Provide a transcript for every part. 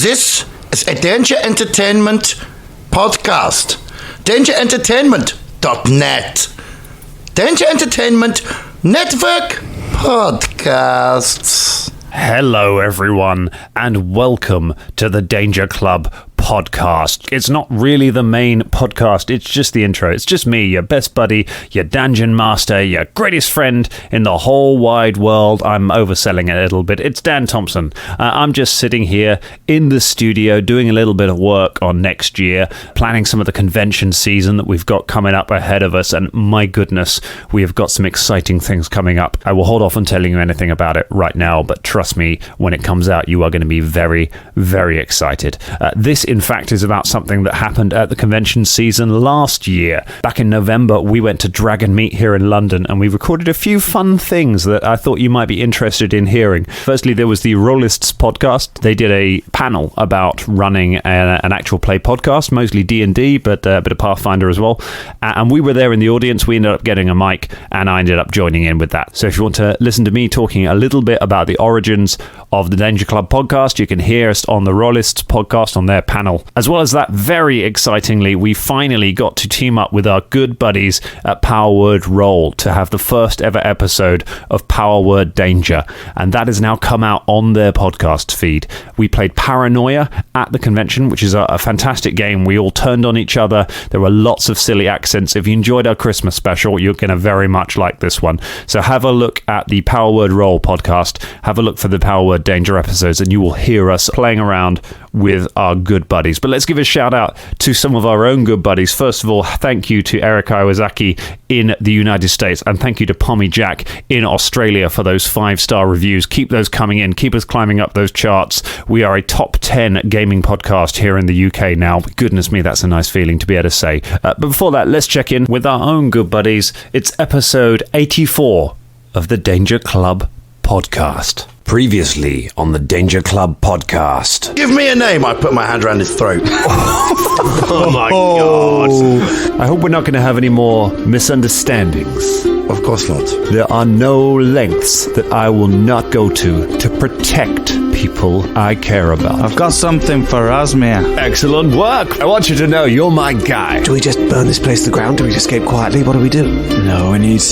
This is a Danger Entertainment podcast. DangerEntertainment.net. Danger Entertainment Network Podcasts. Hello, everyone, and welcome to the Danger Club podcast. It's not really the main podcast, it's just the intro. It's just me, your best buddy, your dungeon master, your greatest friend in the whole wide world. I'm overselling it a little bit. It's Dan Thompson. I'm just sitting here in the studio doing a little bit of work on next year, planning some of the convention season that we've got coming up ahead of us, and my goodness, we have got some exciting things coming up. I will hold off on telling you anything about it right now, but trust me, when it comes out, you are going to be very, very excited. This, in fact, is about something that happened at the convention season last year. Back in November, we went to Dragon Meet here in London, and we recorded a few fun things that I thought you might be interested in hearing. Firstly, there was the Rollists podcast. They did a panel about running an actual play podcast, mostly D&D, but a bit of Pathfinder as well. And we were there in the audience. We ended up getting a mic, and I ended up joining in with that. So if you want to listen to me talking a little bit about the origins of the Danger Club podcast, you can hear us on the Rollists podcast on their panel. As well as that, very excitingly, we finally got to team up with our good buddies at Power Word Roll to have the first ever episode of Power Word Danger, and that has now come out on their podcast feed. We played Paranoia at the convention, which is a fantastic game. We all turned on each other. There were lots of silly accents. If you enjoyed our Christmas special, you're going to very much like this one. So have a look at the Power Word Roll podcast. Have a look for the Power Word Danger episodes, and you will hear us playing around with our good buddies. But let's give a shout out to some of our own good buddies. First of all, thank you to Eric Iwasaki in the United States, and thank you to Pommy Jack in Australia for those 5-star reviews. Keep those coming in. Keep us climbing up those charts. We are a top 10 gaming podcast here in the UK now. Goodness me, that's a nice feeling to be able to say. But before that, let's check in with our own good buddies. It's episode 84 of the Danger Club podcast. Previously on the Danger Club podcast. Give me a name. I put my hand around his throat. Oh my God. I hope we're not going to have any more misunderstandings. Of course not. There are no lengths that I will not go to protect people I care about. I've got something for Razmir. Excellent work. I want you to know you're my guy. Do we just burn this place to the ground? Do we escape quietly? What do we do? No, we need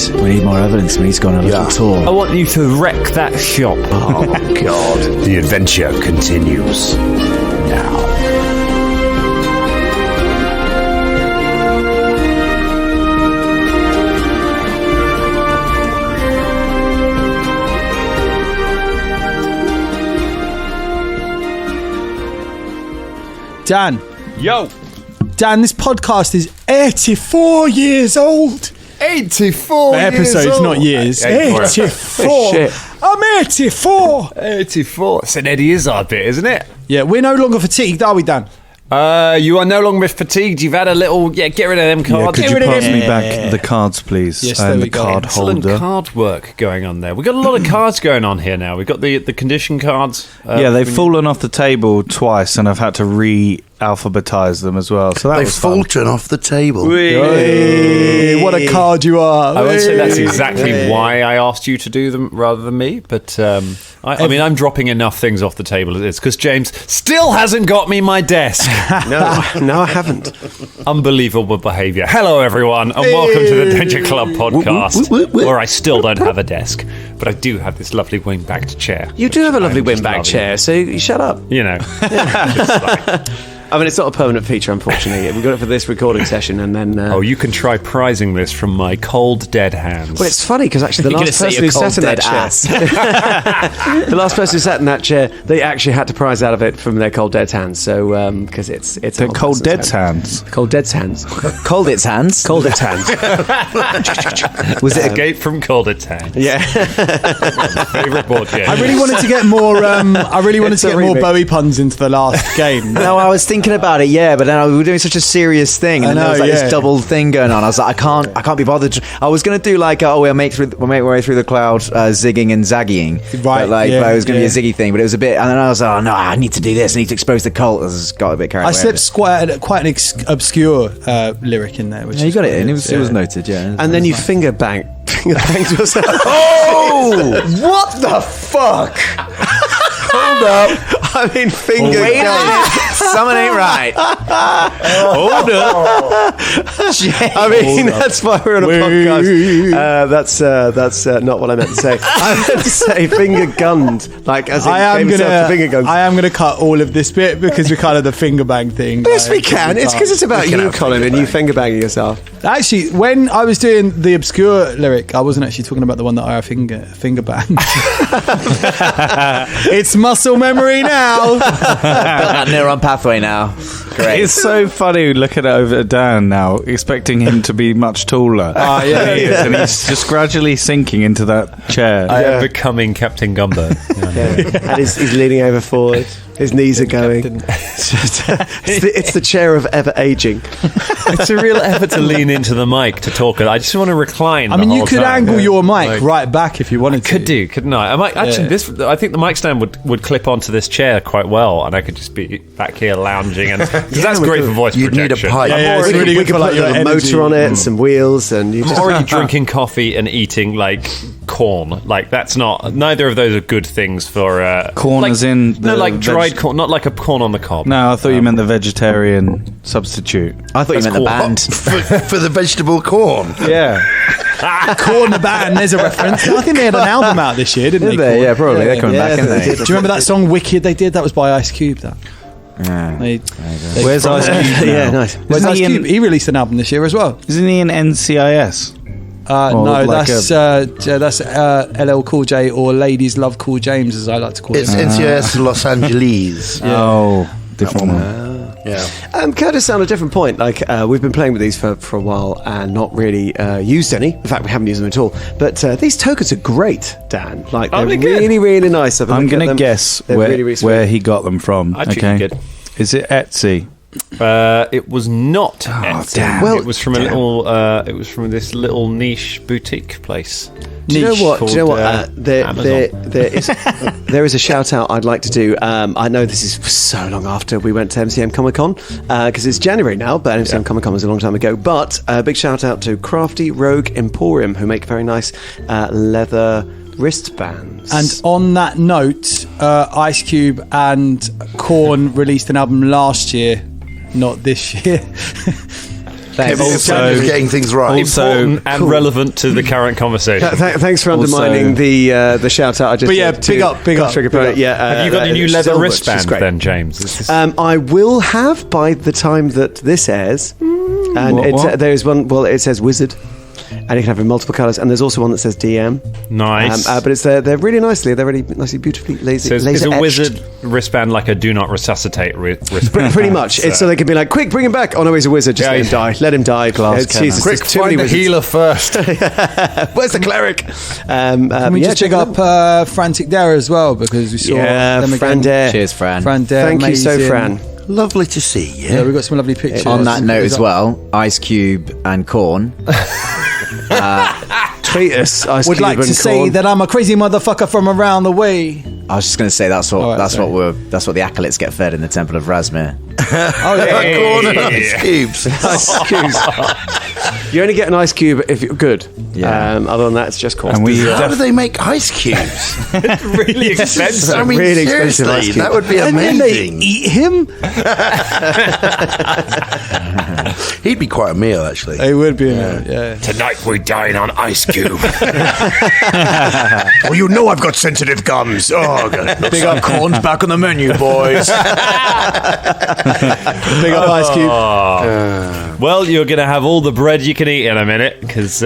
more evidence. We need to go on a little tour. I want you to wreck that shop. Oh, God. The adventure continues now. Dan. Yo. Dan, this podcast is 84 years old. 84 episodes, years old. not years. 84. Shit. I'm 84. 84. It's an Eddie Izzard bit, isn't it? Yeah, we're no longer fatigued, are we, Dan? You are no longer fatigued. You've had a little... Yeah, get rid of them cards. Could you pass me back the cards, please? Yes, there and we the go. card Excellent holder. card work going on there. We've got a lot of cards going on here now. We've got the condition cards. Yeah, they've fallen off the table twice, and I've had to re-alphabetize them as well. So that They've was fun. fallen off the table. Hey, what a card you are. I would say that's exactly why I asked you to do them rather than me. But I mean, I'm dropping enough things off the table as it is because James still hasn't got me my desk. No, I haven't. Unbelievable behaviour. Hello, everyone, and welcome to the Danger Club podcast, where I still don't have a desk, but I do have this lovely wing-backed chair. You do have a lovely I'm just windbag loving. chair, so you shut up. You know. I mean, it's not a permanent feature, unfortunately. We got it for this recording session, and then... Oh, you can try prizing this from my cold, dead hands. Well, it's funny, because actually the You're last gonna say person who your sat in that cold, chair... the last person who sat in that chair, they actually had to prize out of it from their cold, dead hands. So, because it's The a cold dead's hands. Cold dead's hands. Cold its hands. Cold dead's hands. Was it Escape from Colditz Hands? Yeah. Favourite board game. I really wanted to get more. It's a more remix. Bowie puns into the last game. No, I was thinking about it, yeah, but then we were doing such a serious thing, and then there was like this double thing going on. I was like, I can't be bothered. I was going to do like, we'll make our way through the cloud, zigging and zaggying, Right, But yeah, but it was going to yeah. be a ziggy thing, but it was a bit. And then I was like, oh no, I need to do this. I need to expose the cult. I just got a bit carried away. I slipped quite an obscure lyric in there. Which Yeah, you is got it in. good. It was noted, yeah. And then you finger banged yourself. Oh! What the fuck? Hold up. I mean, finger Wait a guns. minute. Someone ain't right. Hold up. I mean, that's why we're on a podcast. That's not what I meant to say. I meant to say finger gunned, like as in famous to finger guns. I am gonna cut all of this bit because we're kind of the finger bang thing. Yes, we can. It's because it's about you, Colin, and you finger banging yourself. Actually, when I was doing the obscure lyric, I wasn't actually talking about the one that I finger banged. It's muscle memory now. Got that neuron pathway now. Great. It's so funny looking over at Dan now, expecting him to be much taller. Yeah. And he's just gradually sinking into that chair. I am becoming Captain Gumbo. And he's leaning over forward. His knees are going. It's the chair of ever aging. It's a real effort to lean into the mic to talk. I just want to recline. I mean, you could time. angle your mic right back if you wanted to. Could do, couldn't I? I might actually. I think the mic stand would clip onto this chair quite well, and I could just be back here lounging, and because that's great for voice You'd projection. need a pipe. Yeah, it's we really could good for put like your a energy. motor on it, and some wheels, and you I'm just already drinking coffee and eating like corn. Like that's not. Neither of those are good things for Corn like, as in no, the like dried corn, not like a corn on the cob. No, I thought you meant the vegetarian substitute. I thought you meant the band. For the vegetable corn. Yeah. Corn the band, there's a reference. I think they had an album out this year, didn't they? Yeah, probably. They're coming back, aren't they? Do you remember that song Wicked they did? That was by Ice Cube. That. They Where's Ice Cube now? Yeah, nice. Where's Isn't Ice he in- Cube? He released an album this year as well. Isn't he in NCIS? No, like that's LL Cool J, or Ladies Love Cool James, as I like to call It's it. NCIS Los Angeles. Oh, different one. Yeah. Curtis, on a different point, like we've been playing with these for a while and not really used any. In fact, we haven't used them at all. But these tokens are great, Dan. Like they're really, really nice. I'm going to guess where he got them from. I think okay. you could. Is it Etsy? It was not. Etsy. damn. Well, it was from a little. It was from this little niche boutique place. Do you know what? Called, Amazon. There is a shout out I'd like to do. I know this is so long after we went to MCM Comic Con because it's January now, but MCM Comic Con was a long time ago. But a big shout out to Crafty Rogue Emporium, who make very nice leather wristbands. And on that note, Ice Cube and Korn released an album last year, not this year. Also, getting things right. Important and relevant to the current conversation. Thanks for undermining the shout out I just But yeah, did big to up, big up, Trigger big Planet. up. Yeah, Have you got any new leather Silver, which is wristband great. then, James? Is this- I will have by the time that this airs. And What? there is one, well, it says Wizard. And you can have it in multiple colours. And there's also one that says DM. Nice. But it's they're really nicely. They're really nicely, beautifully lazy. So is laser a etched. wizard wristband like a do not resuscitate wristband? Pretty much. It's so they can be like, quick, bring him back. Oh no, he's a wizard. Just let him die. Let him die. Jesus, Quick, there's too many find the wizards. healer first. Where's the cleric? Can we just check up Frantic Dare as well, because we saw them again. Fran Dare. Cheers, Fran. Fran Dare, Thank you so, amazing. Fran. Lovely to see you. Yeah, we got some lovely pictures. On that note as well, Ice Cube and Korn. Tweet us. Ice Would Cube like to and say Korn. that I'm a crazy motherfucker from around the way. I was just going to say that's what All right, sorry. that's what the acolytes get fed in the Temple of Razmir. Oh yeah. Corner ice cubes. Ice cubes. You only get an ice cube if you're good. Yeah. Other than that, it's just cost. And we How do they make ice cubes? really expensive. I mean, really expensive seriously, ice cube. that would be And then they amazing. eat him. He'd be quite a meal, actually. It would be. Yeah. Tonight we dine on Ice Cube. Well, you know I've got sensitive gums. Oh, God. Big up Korn's back on the menu, boys. Big up Ice Cube. Well, you're going to have all the bread you can eat in a minute because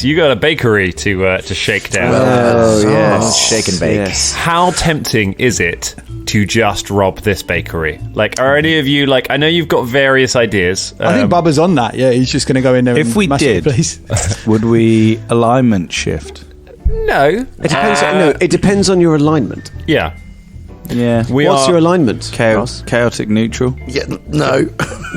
you got a bakery to shake down. Oh yes, Shake and bake. Yes. How tempting is it to just rob this bakery? Like, are any of you like? I know you've got various ideas. I think Bubba's on that. Yeah, he's just going to go in there. If and we mash did, the place. would we alignment shift? no. It depends. No, it depends on your alignment. Yeah. Yeah. What's your alignment? Ross? Chaotic neutral. Yeah, no.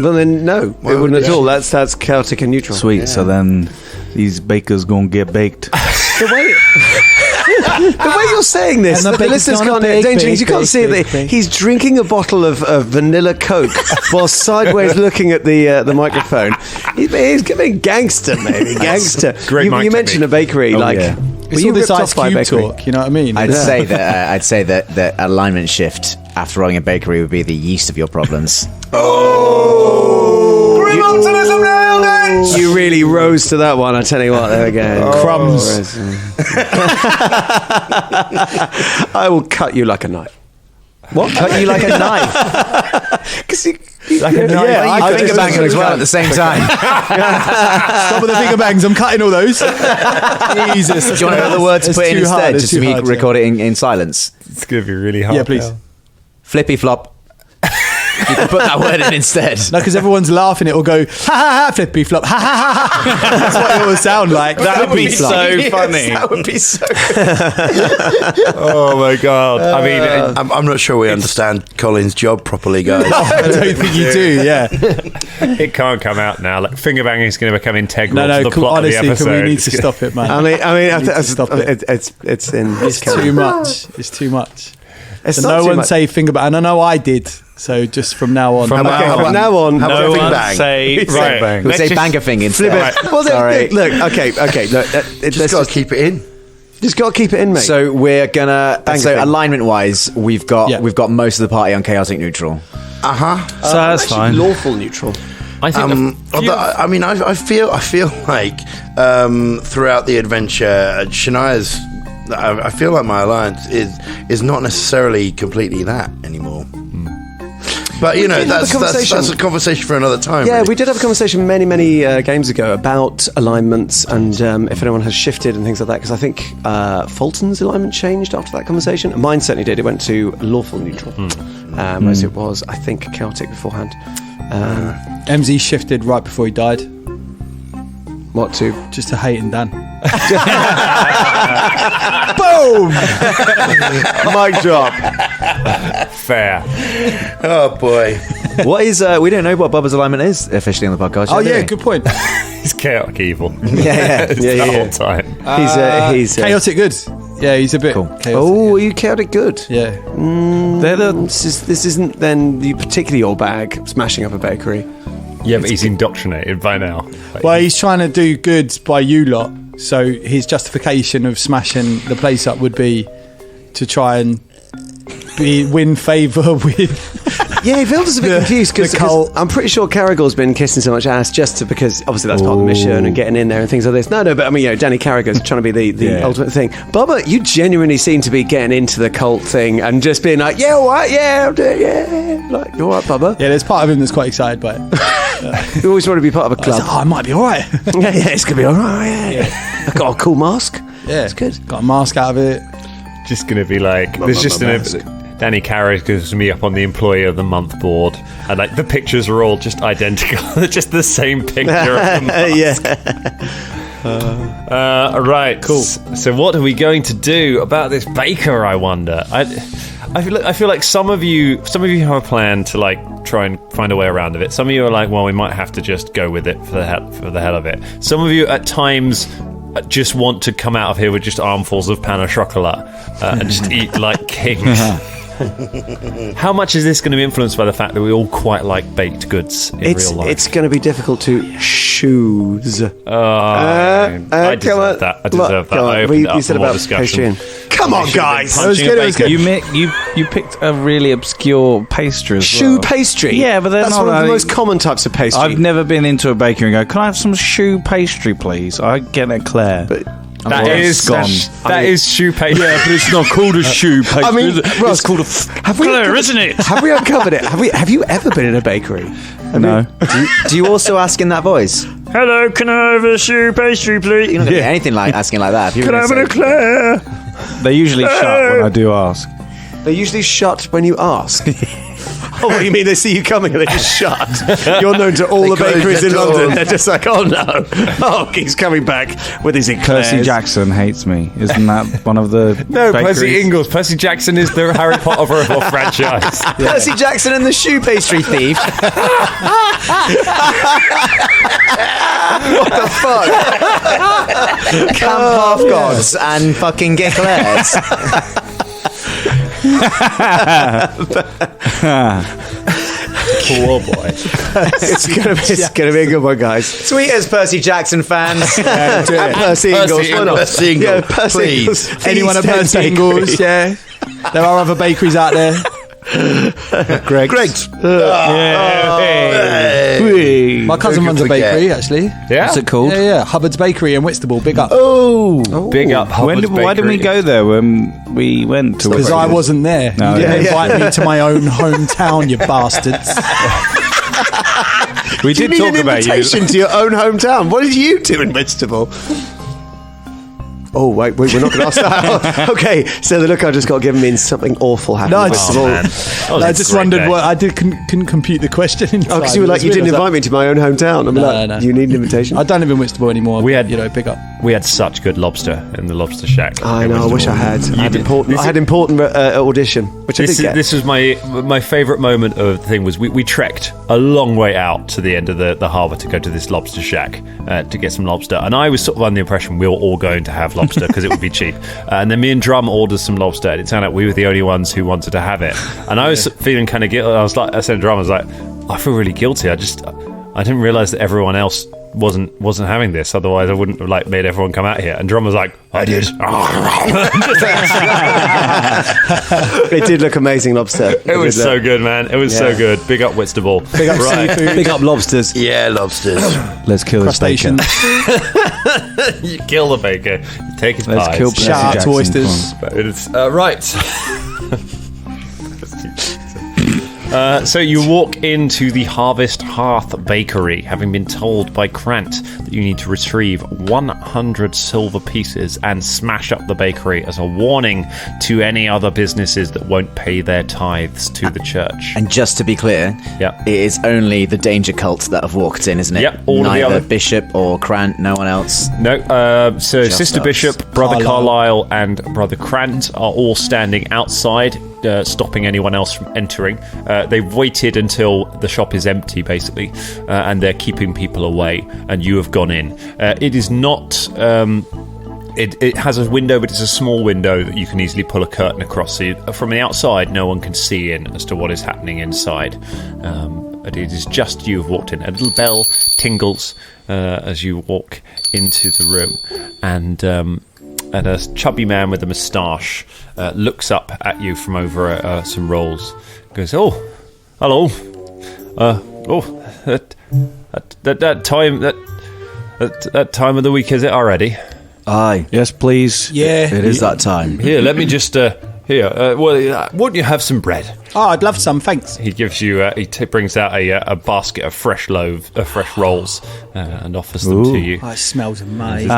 Well, then no, it wouldn't at all. That's chaotic and neutral. Sweet. So then these bakers gonna get baked. The way you're saying this, And the the baker's listeners gonna can't. bake, James, you can't bake, see bake, that bake. he's drinking a bottle of vanilla Coke while sideways looking at the microphone. He's getting gangster, maybe gangster. Great mic You mentioned a bakery, like. yeah. Were It's you all this ripped Ice off by a Cube bakery? talk. You know what I mean? I'd say that alignment shift after running a bakery would be the yeast of your problems. You really rose to that one, I tell you what, there again. Crumbs. I will cut you like a knife. What? Cut you like a knife? Like a knife. Yeah, I finger banging as well at the same time. Stop with the finger bangs. I'm cutting all those. Jesus. Do you want to know the word to put in instead? Just to record it in silence. It's going to be really hard. Yeah, please. Flippy flop. You can put that word in instead. No, because everyone's laughing. It will go, ha ha ha, flippy flop, ha ha ha. That's what it will sound like. That would be so funny. That would be so Oh my God. I mean, I'm not sure we understand Colin's job properly, guys. I don't think you do, yeah. it can't come out now. Like, finger banging is going to become integral to the come, plot honestly, of the episode. we need to stop it, man. I mean, stop it. It's in. It's too much. It's too much. It's so not no too one much. say finger bang. And I know I did. So just from now on. From now on, How about No finger one bang? say Right. bang. We'll say banger thing instead. Well, Sorry. look, okay. Look, Just got to keep it in. just got to keep it in, mate. So we're gonna. Banger So thing. alignment wise, we've got most of the party on chaotic neutral. So that's fine. Lawful neutral. I think Although, I mean, I feel like throughout the adventure, Shania's. I feel like my alliance is not necessarily completely that anymore. But you know, that's a conversation for another time. Yeah, really. we did have a conversation many games ago about alignments and if anyone has shifted and things like that. Because I think Fulton's alignment changed after that conversation. Mine certainly did. It went to lawful neutral, whereas it was, I think, chaotic beforehand. MZ shifted right before he died. What to? Just to hate and Dan. Boom! Mic drop. fair. Oh boy. What is? We don't know what Bubba's alignment is officially on the podcast. Oh do yeah, we? good point. He's chaotic evil. Yeah, The whole time. He's Chaotic good. Yeah, he's a bit Cool. chaotic. Oh, are you chaotic good? Yeah. This isn't then particularly your bag, smashing up a bakery. Yeah, but he's indoctrinated by now. Like, Well, he's trying to do good by you lot. So his justification of smashing the place up would be to try and win favour with. Yeah, Vilda's a bit confused because I'm pretty sure Carragher's been kissing so much ass because obviously that's part of the mission and getting in there and things like this. No, but I mean, Danny Carragher's trying to be the ultimate thing. Bubba, you genuinely seem to be getting into the cult thing and just being like, yeah, all right, yeah, I'll do it, yeah. Like, you all right, Bubba? Yeah, there's part of him that's quite excited by it. You always want to be part of a club. I might be all right. yeah, it's going to be all right, yeah. I've got a cool mask. Yeah, it's good. Got a mask out of it. just going to be like, there's just Danny Carragher gives me up on the Employee of the Month board, and like the pictures are all just identical. They're just the same picture of the month. Right, cool. So what are we going to do about this baker, I wonder? I feel like some of you have a plan to like try and find a way around of it. Some of you are like, well, we might have to just go with it for the hell of it. Some of you at times just want to come out of here with just armfuls of pain au chocolat and just eat like kings. How much is this going to be influenced by the fact that we all quite like baked goods in real life? It's going to be difficult to choose. I deserve that. I deserve that. I opened it up you said for more about discussion. Come on, guys. It was good. It was good. You picked a really obscure pastry as Shoe well. pastry. Yeah, but that's one of the most common types of pastry. I've never been into a bakery and go, can I have some shoe pastry, please? I get an eclair. That is shoe pastry. Yeah, but it's not called a shoe pastry. I mean, Ross, it's called a eclair, isn't it? Have we uncovered it? Have you ever been in a bakery? No. Do you also ask in that voice? Hello, can I have a shoe pastry, please? You're not going to get anything like asking like that. Can I have an eclair? They usually shut when I do ask. They usually shut when you ask. Oh, what do you mean? They see you coming and they just shut? You're known to all the close bakeries the in door. London. They're just like, oh no. Oh, he's coming back with his eclairs. Percy Jackson hates me. Isn't that one of the No, bakeries? Percy Ingalls. Percy Jackson is the Harry Potter franchise. Percy Jackson and the shoe pastry thief. What the fuck? Camp half gods and fucking eclairs. Poor boy. It's gonna be a good one, guys. Sweet as Percy Jackson fans. And Percy Ingalls. Why not? Percy Ingalls, Yeah, Percy please. Ingalls. Anyone at East End Percy Bakery. Ingalls, yeah. There are other bakeries out there. Greg's. Hey. My cousin runs a bakery, actually. Yeah? What's it called? Yeah. Hubbard's Bakery in Whitstable. Big up. Big up Hubbard's Why didn't we go there when we went to? Because I wasn't there. No, You didn't invite me to my own hometown, you bastards. We did talk about you. Invitation to your own hometown. What did you do in Whitstable? Oh, wait, we're not going to ask that. Okay, so the look I just got given means something awful happened No, in it's- Whitstable. I just wondered what I couldn't compute the question. Oh, because you were like, you didn't invite me to my own hometown. I'm like, No. you need an invitation? I don't live in Whitstable anymore. We had- big up. We had such good lobster in the lobster shack. I in know, I wish I Whitstable. had. I had important audition, which I did get. This was my favourite moment of the thing was we trekked a long way out to the end of the harbour to go to this lobster shack to get some lobster, and I was sort of under the impression we were all going to have lobster because it would be cheap, and then me and Drum ordered some lobster, and it turned out we were the only ones who wanted to have it, and I was feeling kind of guilty. I said to Drum, I was like, I feel really guilty. I didn't realise that everyone else wasn't having this, otherwise I wouldn't have made everyone come out here. And Drum was like, I did. It did look amazing, lobster. It was so good, man. It was so good. Big up Whitstable. Big up seafood. Big up lobsters. Yeah, lobsters. Let's kill this baker. Crustaceans. You kill the baker, you take his Let's pies. kill Shout out to Jackson. oysters. But it's right. So you walk into the Harvest Hearth Bakery, having been told by Krant that you need to retrieve 100 silver pieces and smash up the bakery as a warning to any other businesses that won't pay their tithes to the church. And just to be clear, Yep. it is only the danger cult that have walked in, isn't it? Yep, all of the Neither other- Bishop or Krant, no one else. No, so Just Sister us. Bishop, Brother Carlisle, and Brother Krant are all standing outside, stopping anyone else from entering. They've waited until the shop is empty, basically, and they're keeping people away, and you have gone in. It is not... It has a window, but it's a small window that you can easily pull a curtain across. So from the outside, no one can see in as to what is happening inside. But it is just you have walked in. A little bell tingles as you walk into the room, and a chubby man with a moustache looks up at you from over some rolls. Goes, "Oh, hello. That time of the week, is it already? Aye. Yes, please. Yeah. It is that time. Here, let me just wouldn't you have some bread?" Oh, I'd love some, thanks. He gives you. Brings out a basket of fresh rolls, and offers them to you. Oh, it smells amazing.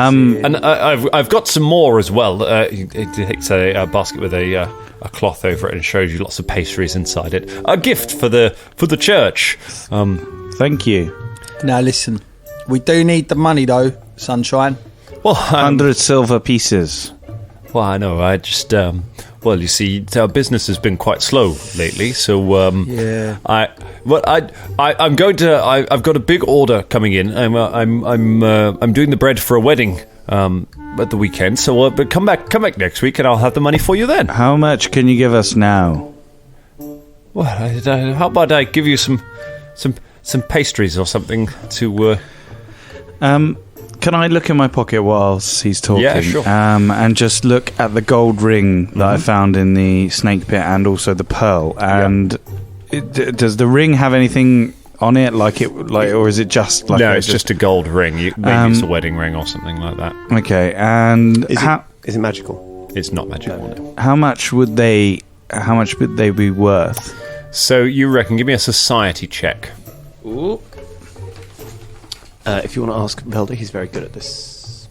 And I've got some more as well. He takes a basket with a cloth over it and shows you lots of pastries inside it. A gift for the church. Thank you. Now listen, we do need the money though, Sunshine. Well, 100 silver pieces. well, I know. I just well, you see, our business has been quite slow lately. So Yeah. I'm going to. I've got a big order coming in. I'm doing the bread for a wedding at the weekend. So, but come back next week, and I'll have the money for you then. How much can you give us now? Well, how about I give you some pastries or something to. Can I look in my pocket whilst he's talking? Yeah, sure. And just look at the gold ring that I found in the snake pit and also the pearl. And does the ring have anything on it, or is it just like? No, it's just a gold ring. Maybe it's a wedding ring or something like that. Okay. And Is it magical? It's not magical. No. how much would they be worth? So you reckon? Give me a society check. If you want to ask Velda, he's very good at this.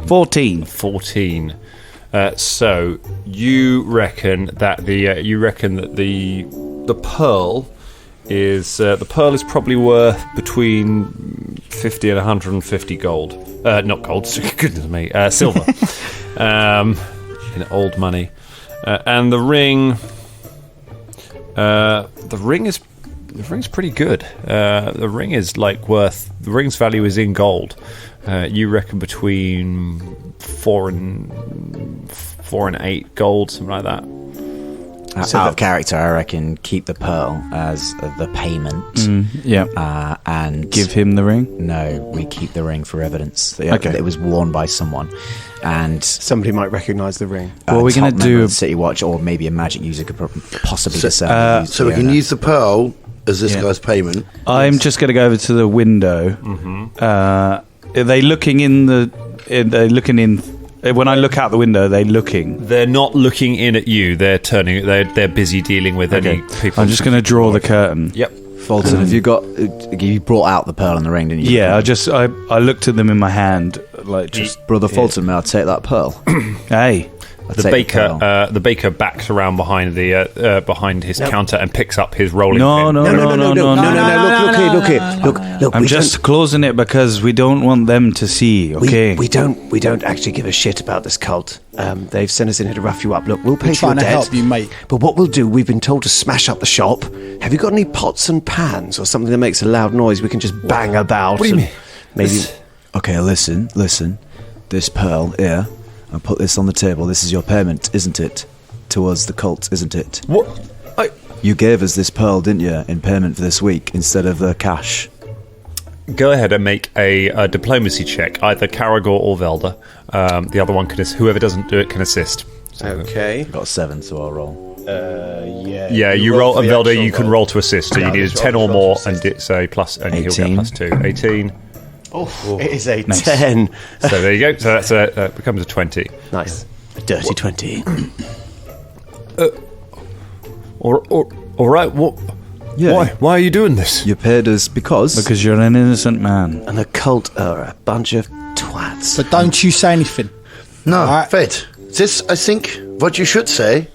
14. 14. So you reckon that the pearl is probably worth between 50 and 150 gold. Not gold. Goodness me, silver. In old money, and the ring. The ring's pretty good. The ring is the ring's value is in gold. You reckon between 4 and 8 gold, something like that. Out of character, I reckon keep the pearl as the payment. And give him the ring. No, we keep the ring for evidence. Okay. It was worn by someone, and somebody might recognise the ring. What we're going to do? City Watch, or maybe a magic user could possibly discern. So we can use the pearl as this guy's payment. I'm just going to go over to the window. Are they looking in the? They're looking in. When I look out the window, they're looking. They're not looking in at you. They're turning. They're busy dealing with any people. I'm just going to draw the curtain. Yep. Fulton, have you brought out the pearl and the ring, didn't you? Yeah, I looked at them in my hand, like just. Brother Fulton, may I take that pearl? Hey. The baker backs around behind behind his counter and picks up his rolling pin. No. Look here. I'm just closing it because we don't want them to see. Okay. We don't actually give a shit about this cult. They've sent us in here to rough you up. Look, we'll pay for your trying to debt. help you, mate. But what we'll do, we've been told to smash up the shop. Have you got any pots and pans or something that makes a loud noise we can just bang about? What do you mean? Maybe. Okay, listen. This pearl here. I'll put this on the table. This is your payment, isn't it? Towards the cult, isn't it? What? You gave us this pearl, didn't you, in payment for this week instead of the cash? Go ahead and make a diplomacy check, either Caragor or Velda. The other one can whoever doesn't do it can assist. Okay. I've got a 7, so I'll roll. Yeah, you roll, and Velda, you can roll to assist. So you need a 10 or more, and it's a plus, and he'll get plus 2. 18. Oh, it is a 10. So there you go. So that becomes a 20. Nice. A dirty 20. All right. What? Yeah. Why are you doing this? You paid us because you're an innocent man. And the cult are a bunch of twats. But don't you say anything. No, Fate. This, I think, what you should say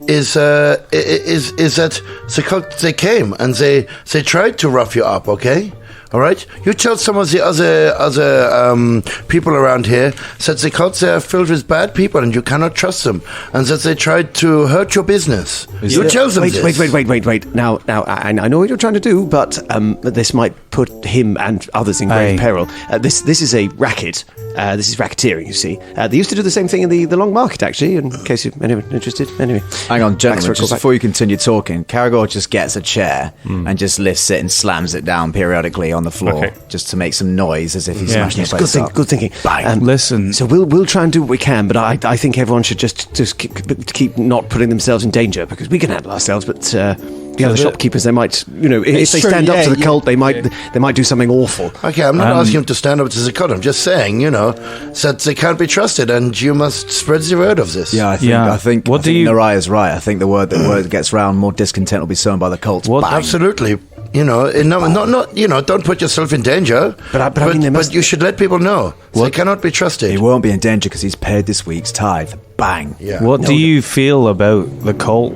is that the cult, they came and they tried to rough you up, okay? All right? You tell some of the other people around here that the cults are filled with bad people and you cannot trust them, and that they tried to hurt your business. You tell them this. Wait. Now, I know what you're trying to do, but this might put him and others in grave peril. This is a racket. This is racketeering, you see. They used to do the same thing in the Long Market, actually, in case you're interested. Anyway. Hang on, gentlemen, just before you continue talking, Caragor just gets a chair and just lifts it and slams it down periodically on the floor, just to make some noise as if he's smashing the place up. Good thinking. Listen. So we'll try and do what we can, but I think everyone should just keep not putting themselves in danger, because we can handle ourselves, but the other shopkeepers, they might, if they stand up to the cult, they might do something awful. Okay, I'm not asking them to stand up to the cult. I'm just saying, that they can't be trusted, and you must spread the word of this. Yeah, I think Naraya's right. I think the word gets round, more discontent will be sown by the cult. Absolutely. Don't put yourself in danger. But you should let people know. They cannot be trusted. He won't be in danger because he's paid this week's tithe. Bang. Yeah. What do you feel about the cult?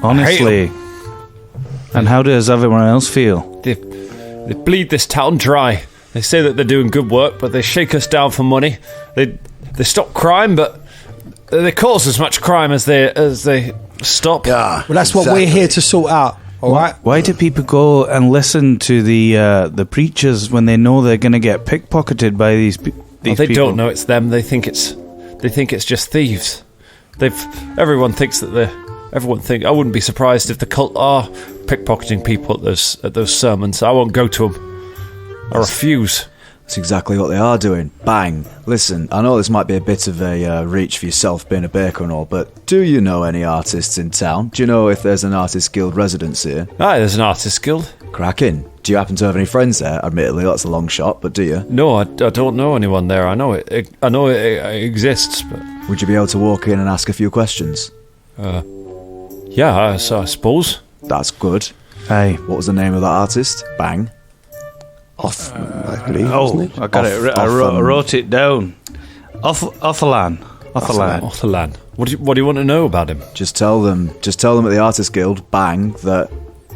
Honestly. And how does everyone else feel? They bleed this town dry. They say that they're doing good work, but they shake us down for money. They stop crime, but they cause as much crime as they stop. Yeah, well, that's what we're here to sort out. All right. Why do people go and listen to the preachers when they know they're going to get pickpocketed by these people? They don't know it's them. They think it's just thieves. Everyone thinks that I wouldn't be surprised if the cult are pickpocketing people at those sermons. I won't go to them. I refuse. That's exactly what they are doing. Bang. Listen, I know this might be a bit of a reach for yourself being a baker and all, but do you know any artists in town? Do you know if there's an Artist Guild residence here? Aye, there's an Artist Guild. Cracking. Do you happen to have any friends there? Admittedly, that's a long shot, but do you? No, I don't know anyone there. I know it exists, but... Would you be able to walk in and ask a few questions? Yeah, I suppose. That's good. Hey, what was the name of that artist? Bang. I believe. Wasn't it? I got it. I wrote it down. Othalan. What do you want to know about him? Just tell them at the Artist Guild, bang, that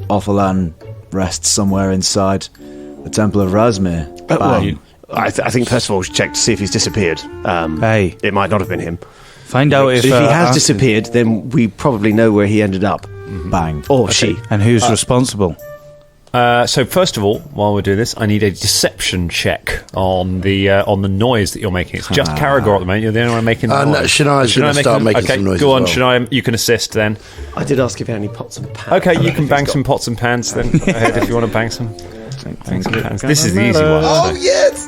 Othalan rests somewhere inside the Temple of Razmir. I think Percival should check to see if he's disappeared. It might not have been him. Find out if he has disappeared, then we probably know where he ended up. Bang. Or she. And who's responsible? So first of all, while we're doing this, I need a deception check on the noise that you're making. It's just Caragor at the moment. You're the only one making the noise. No, Shania's going to start making some noise. Go on, as well. Shania. You can assist then. I did ask if you had any pots and pans. Okay, you can bang some pots and pans then. Go ahead if you want to bang some. Bang some pans. This is the easy one. Oh, yes!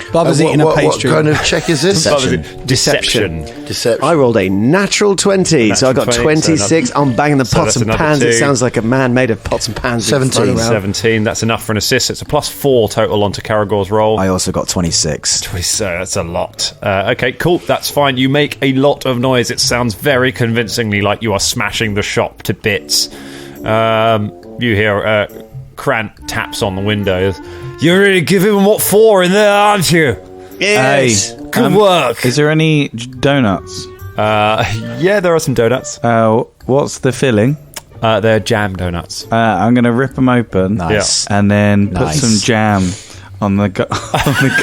Bubba's eating a pastry. What kind of check is this? Deception. I rolled a natural 20, so I got 26. I'm banging the pots and pans. It sounds like a man made of pots and pans. 17. That's enough for an assist. It's a +4 total onto Caragor's roll. I also got 26. So that's a lot. Okay, cool. That's fine. You make a lot of noise. It sounds very convincingly like you are smashing the shop to bits. You hear Krant taps on the window. You're really giving them what for in there, aren't you? Yes. Hey, good work. Is there any donuts? Yeah, there are some donuts. What's the filling? They're jam donuts. I'm going to rip them open. Nice. And then put some jam on the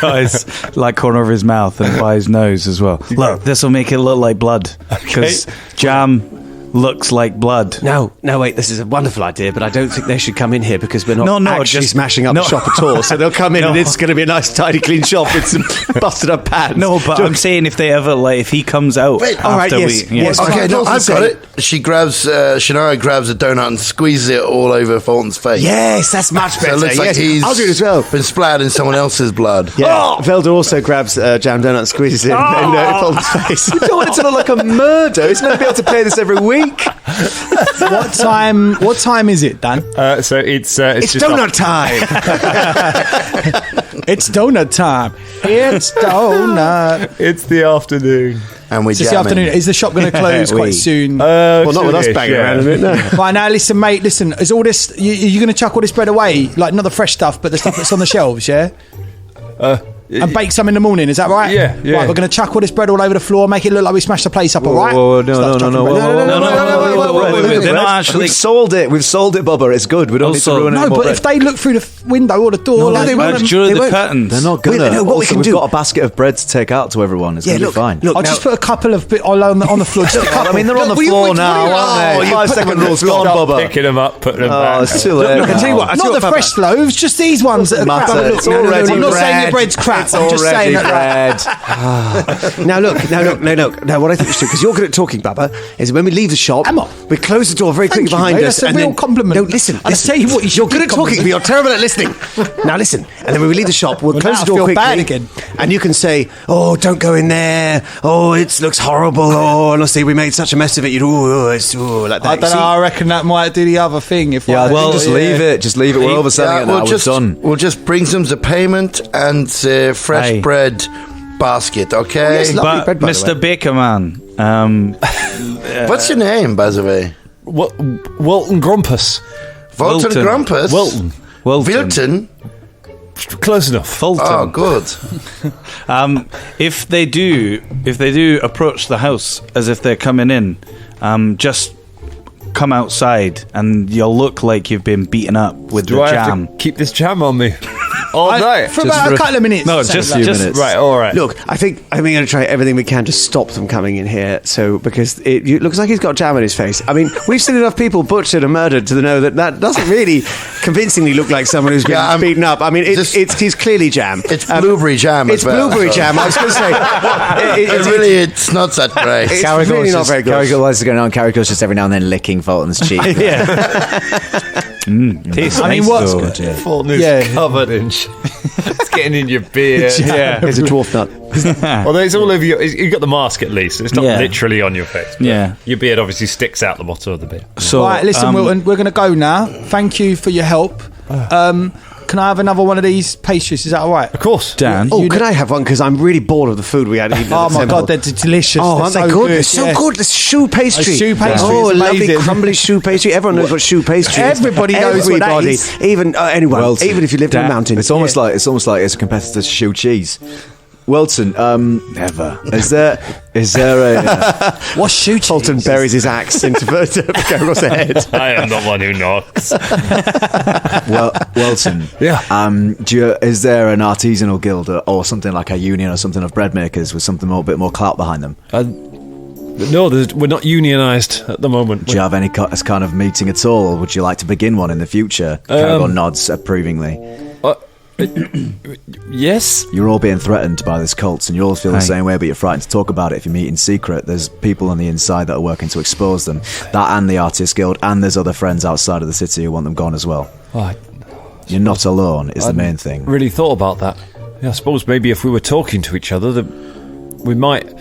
guy's like corner of his mouth and by his nose as well. Look, this will make it look like blood. Because jam looks like blood. No, wait, this is a wonderful idea, but I don't think they should come in here because we're not actually smashing up the shop at all. So they'll come in and it's going to be a nice, tidy, clean shop with some busted up pans. No, but I'm saying if they ever, if he comes out after yes. Okay, no, I've got it. She grabs, Shania grabs a donut and squeezes it all over Fulton's face. Yes, that's much better. So it looks like he's I'll do it as well. been splattered in someone else's blood. Yeah. Velda also grabs jam donut and squeezes it in Fulton's face. You don't want it to look like a murder. He's not going to be able to play this every week. What time is it, Dan? So it's donut time. It's donut time. It's donut. It's the afternoon. And we're It's the afternoon. Is the shop going to close quite soon? Well, not with us banging around in it, no. Right, now listen, mate, is all this, you're going to chuck all this bread away? Like, not the fresh stuff, but the stuff that's on the shelves, yeah? And bake some in the morning, is that right? Yeah. Right, we're going to chuck all this bread all over the floor, make it look like we smashed the place up, all right? No. They're not actually. We've sold it, Bubba. It's good. We don't need to ruin it. No, but if they look through the window or the door, they won't. The curtains. They're not gonna. No, what we can we've do- got a basket of bread to take out to everyone. It's gonna be fine. Look, I'll just put a couple of bit on the floor. Just a couple. I mean, they're on the floor now, aren't they? 5 second rule's gone, Bubba. Picking them up, putting them Oh, back. it's too late. Look, I tell you what, Not the fresh loaves, just these ones that are crap. Matter. Look, It's already I'm not saying your bread. bread's crap. It's I'm just saying already that. bread. Now look. What I think we should do, because you're good at talking, Bubba, is when we leave the shop, Am I? we close the door very quickly Thank you, behind mate. us. That's a and real then, compliment. No, listen. I'll tell you what, you should you're good at do talking, but you're terrible at listening. Now listen, and then when we leave the shop, we'll Well, close now the I door feel quickly, bad again. and you can say, "Oh, don't go in there. Oh, it looks horrible. Oh, honestly, we made such a mess of it. It's like that." I don't know. I reckon that might do the other thing. If Yeah, just leave it. Just leave it. We're overselling it now. We're done. We'll just bring them the payment and fresh bread basket, okay? yes, lovely But bread, by the Mr. way. Bakerman, What's your name, by the way? Wilton Grumpus. Wilton Wilton. Grumpus? Wilton. Wilton? Close enough. Fulton. Oh, good. If they do approach the house as if they're coming in, just come outside and you'll look like you've been beaten up with Do the I jam. have to keep this jam on me all night? for about a couple of minutes. No, say just that. minutes. Right, all right. Look, I think we're going to try everything we can to stop them coming in here. So because it looks like he's got jam on his face. I mean, we've seen enough people butchered and murdered to know that doesn't really convincingly look like someone who's been beaten up. I mean, he's clearly jam. It's blueberry jam It's as well. blueberry jam. I was going to say, It's not that great. It's really not very good. Caragor's going on. Caragor's just every now and then licking Fulton's cheek. Tastes I mean, nice, what's though. Fulton is covered in it's getting in your beard. Yeah. Here's a dwarf nut. Well, it's all over your... You've got the mask at least. It's not Yeah. literally on your face. But Yeah. Your beard obviously sticks out the bottom of the beard. So, Right, listen, Wilton, we're going to go now. Thank you for your help. Can I have another one of these pastries? Is that all right? Of course. Dan, Oh, could I have one? Because I'm really bored of the food we had eaten. Oh my God, they're delicious. Oh, aren't they good? They're so yeah. good. This shoe pastry. A shoe pastry Oh, is lovely amazing. crumbly shoe pastry. Everyone knows what shoe pastry is. Everybody knows what that Everybody. is. Even anyone. Welton. Even if you lived in the mountains. It's almost like it's a competitor to shoe cheese. Wilton, never. is there a What shoe? Fulton buries his axe into Caragor's head. I am the one who knocks. Wilton? Yeah. Is there an artisanal guild or something like a union or something of bread makers with something a bit more clout behind them? No, we're not unionised at the moment. Do you have any kind of meeting at all, or would you like to begin one in the future? Caragor nods approvingly. Yes? You're all being threatened by this cult, and you all feel the same way, but you're frightened to talk about it if you meet in secret. There's people on the inside that are working to expose them. That and the Artists Guild, and there's other friends outside of the city who want them gone as well. You're not alone, is the main thing. Really thought about that. Yeah, I suppose maybe if we were talking to each other, that we might...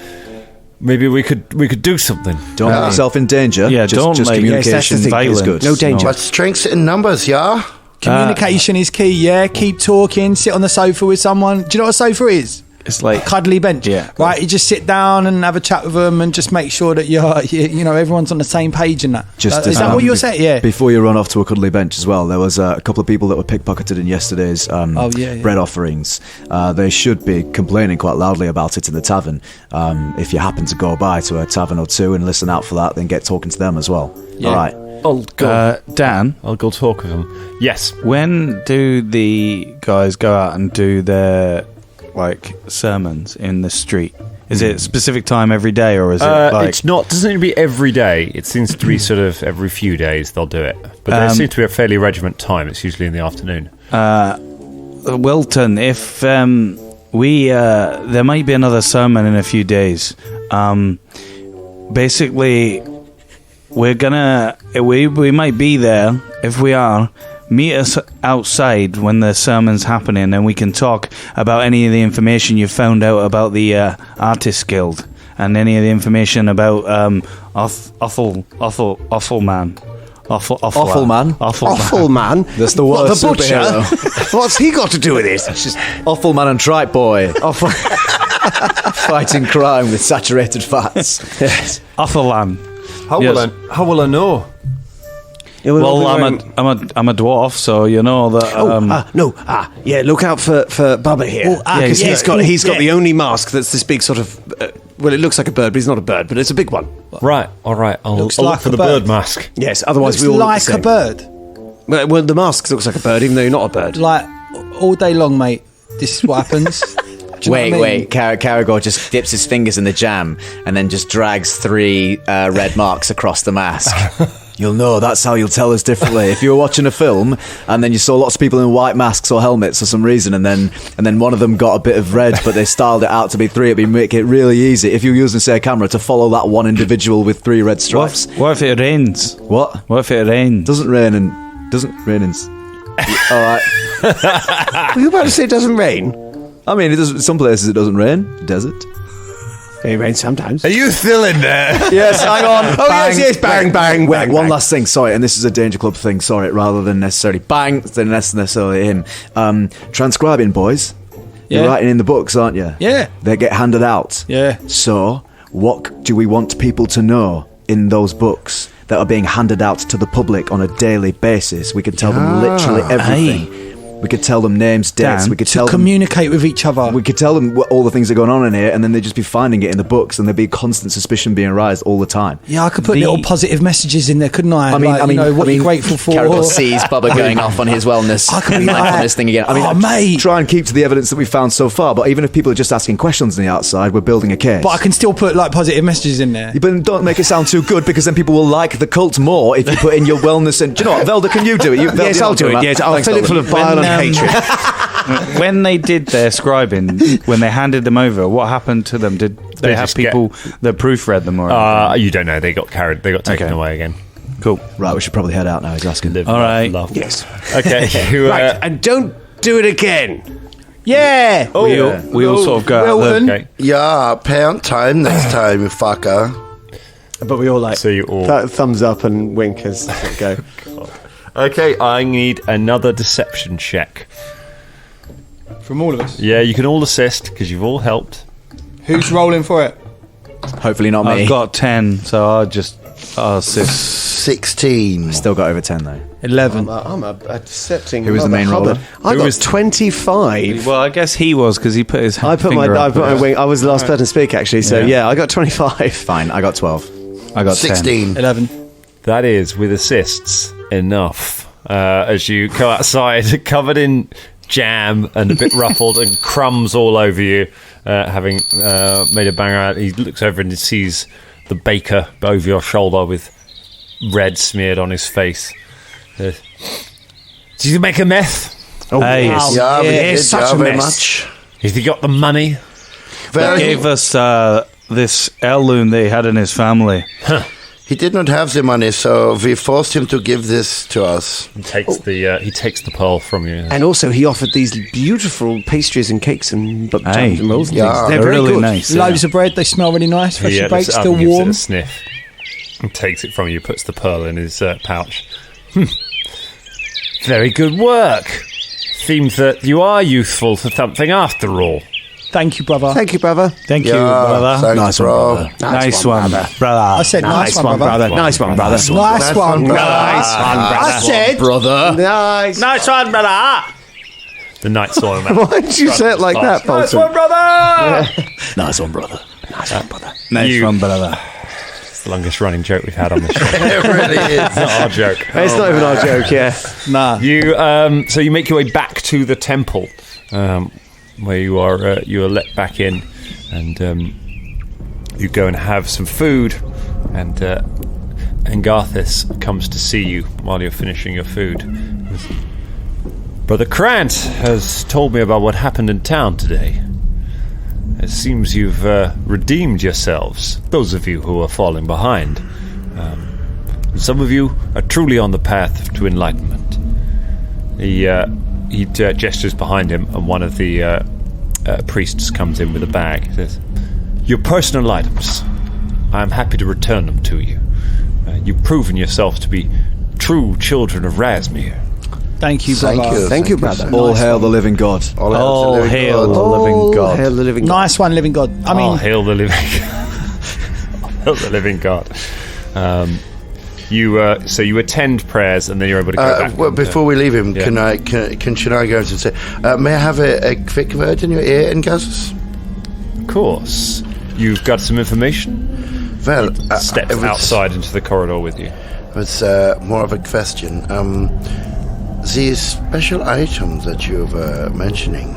Maybe we could do something. Don't put yourself in danger. Yeah, just communication violence. is good. No danger. But strengths in numbers, yeah? Communication is key, yeah. Keep talking, sit on the sofa with someone. Do you know what a sofa is? It's like Cuddly bench. Yeah. Right, you just sit down and have a chat with them and just make sure that everyone's on the same page and that. Is that what you're saying? Yeah. Before you run off to a cuddly bench as well, there was a couple of people that were pickpocketed in yesterday's bread offerings. They should be complaining quite loudly about it in the tavern. If you happen to go by to a tavern or two and listen out for that, then get talking to them as well. Yeah. All right. I'll go. Dan, I'll go talk with them. Yes. when do the guys go out and do their sermons in the street? Is it a specific time every day, or is it it's not. Doesn't need to be every day. It seems to be sort of every few days they'll do it. But there seems to be a fairly regiment time. It's usually in the afternoon. Wilton, if there might be another sermon in a few days. Basically, we might be there. If we are, meet us outside when the sermon's happening, and we can talk about any of the information you found out about the Artists Guild and any of the information about Awful Man. Awful man. That's the word. What, the butcher? What's he got to do with this? It's just Awful Man and Tripe Boy. Fighting crime with saturated fats. Yes. Awful Man. How will I know? Well, I'm a dwarf, so you know that. Yeah. Look out for Bubba here. Because he's got the only mask that's this big sort of. Well, it looks like a bird, but it's not a bird, but it's a big one. Right. All right. I'll look for the bird mask. Yes. Otherwise, Looks we all look like the a same. bird. Well, the mask looks like a bird, even though you're not a bird. Like all day long, mate. This is what happens. Do you know what I mean? Caragor just dips his fingers in the jam and then just drags 3 red marks across the mask. You'll know, that's how you'll tell us differently. If you were watching a film and then you saw lots of people in white masks or helmets for some reason, and then one of them got a bit of red, but they styled it out to be 3, it'd make it really easy if you were using, say, a camera to follow that one individual with 3 red stripes. What if it rains? What if it rains? Doesn't rain in... All right. Were you about to say it doesn't rain? I mean, some places it doesn't rain. Desert. It rains sometimes. Are you still in there? Yes, hang on. Oh, yes, bang, bang, Wait, bang. one last thing, sorry, and this is a Danger Club thing, sorry, rather than necessarily bang, than necessarily him. Transcribing, boys. You're writing in the books, aren't you? Yeah. They get handed out. Yeah. So, what do we want people to know in those books that are being handed out to the public on a daily basis? We could tell them literally everything. We could tell them names, dates. Dan, we could tell them communicate with each other. We could tell them all the things that are going on in here, and then they'd just be finding it in the books, and there'd be constant suspicion being raised all the time. Yeah, I could put little positive messages in there, couldn't I? What you're grateful for. Caragor sees Bubba going off on his wellness, mindfulness thing again. Mate. Try and keep to the evidence that we found so far, but even if people are just asking questions on the outside, we're building a case. But I can still put positive messages in there. But don't make it sound too good, because then people will like the cult more if you put in your wellness and... Do you know what, Velda, can you do it? Yes, I'll do it. Yes, I'll fill it full of bile and hatred. When they did their scribing, when they handed them over, what happened to them? Did they have people that proofread them? Or you don't know. They got taken away again. Cool. Right, we should probably head out now. He's asking. All right. Yes. Okay. Right, and don't do it again. Yeah. We all sort of go out there. Okay. Yeah, pound time next time, you fucker. But we all So you all... thumbs up and wink as we go. Okay, I need another deception check. From all of us. Yeah, you can all assist because you've all helped. Who's rolling for it? Hopefully not me. I've got 10, so I'll assist. 16. Still got over 10 though. 11. I'm a decepting. Who was the main roller? I got 25. Well, I guess he was because he put his I put my wing. I was the last person to speak actually. So yeah, I got 25. Fine, I got 12. I got 16. 11. That is, with assists, enough. As you go outside, covered in jam and a bit ruffled and crumbs all over you, having made a bang out. He looks over and sees the baker over your shoulder with red smeared on his face. Did you make a meth? Oh, hey, Yeah, we did, such a very mess. much. Have you got the money? They gave us this heirloom they had in his family. He did not have the money, so we forced him to give this to us. He takes the pearl from you. And also, he offered these beautiful pastries and cakes and jams and rolls and Yeah. things. They're very really good. nice. Loaves of bread. They smell really nice. Freshly Yeah, baked, looks up still and gives it warm. a sniff. And takes it from you, puts the pearl in his pouch. Very good work. Seems that you are useful for something after all. Thank you, brother. Thank you, brother. Thank you, brother. Thanks, Nice one, bro. brother. Nice one, brother. I said nice one, brother. Nice one, brother. Nice one, Nice brother. one, brother. I said Brother. Nice. Nice one, brother. The night saw him. Why did you say it like that, Bolton? brother! Nice one, brother. Nice one, brother. It's the longest running joke we've had on the show. It really is. It's not our joke. It's not even our joke, yeah. nah. So you make your way back to the temple, where you are let back in, and you go and have some food, and Garthis comes to see you while you're finishing your food. Brother Krant has told me about what happened in town today. It seems you've redeemed yourselves, those of you who are falling behind. Some of you are truly on the path to enlightenment. He gestures behind him, and one of the priests comes in with a bag. He says, "Your personal items. I am happy to return them to you. You've proven yourselves to be true children of Razmir. Thank you, brother. Thank you. Thank you, brother. All hail the living God. All hail the living God. Hail the living God. Nice one, living God. I mean, Hail the living Hail the living God." You attend prayers, and then you're able to go back. Well, before we leave him, yeah. can Shania go and say, may I have a quick word in your ear, Engazis? Of course. You've got some information? Well, Steps it was, outside into the corridor with you. It was more of a question. The special item that you were mentioning,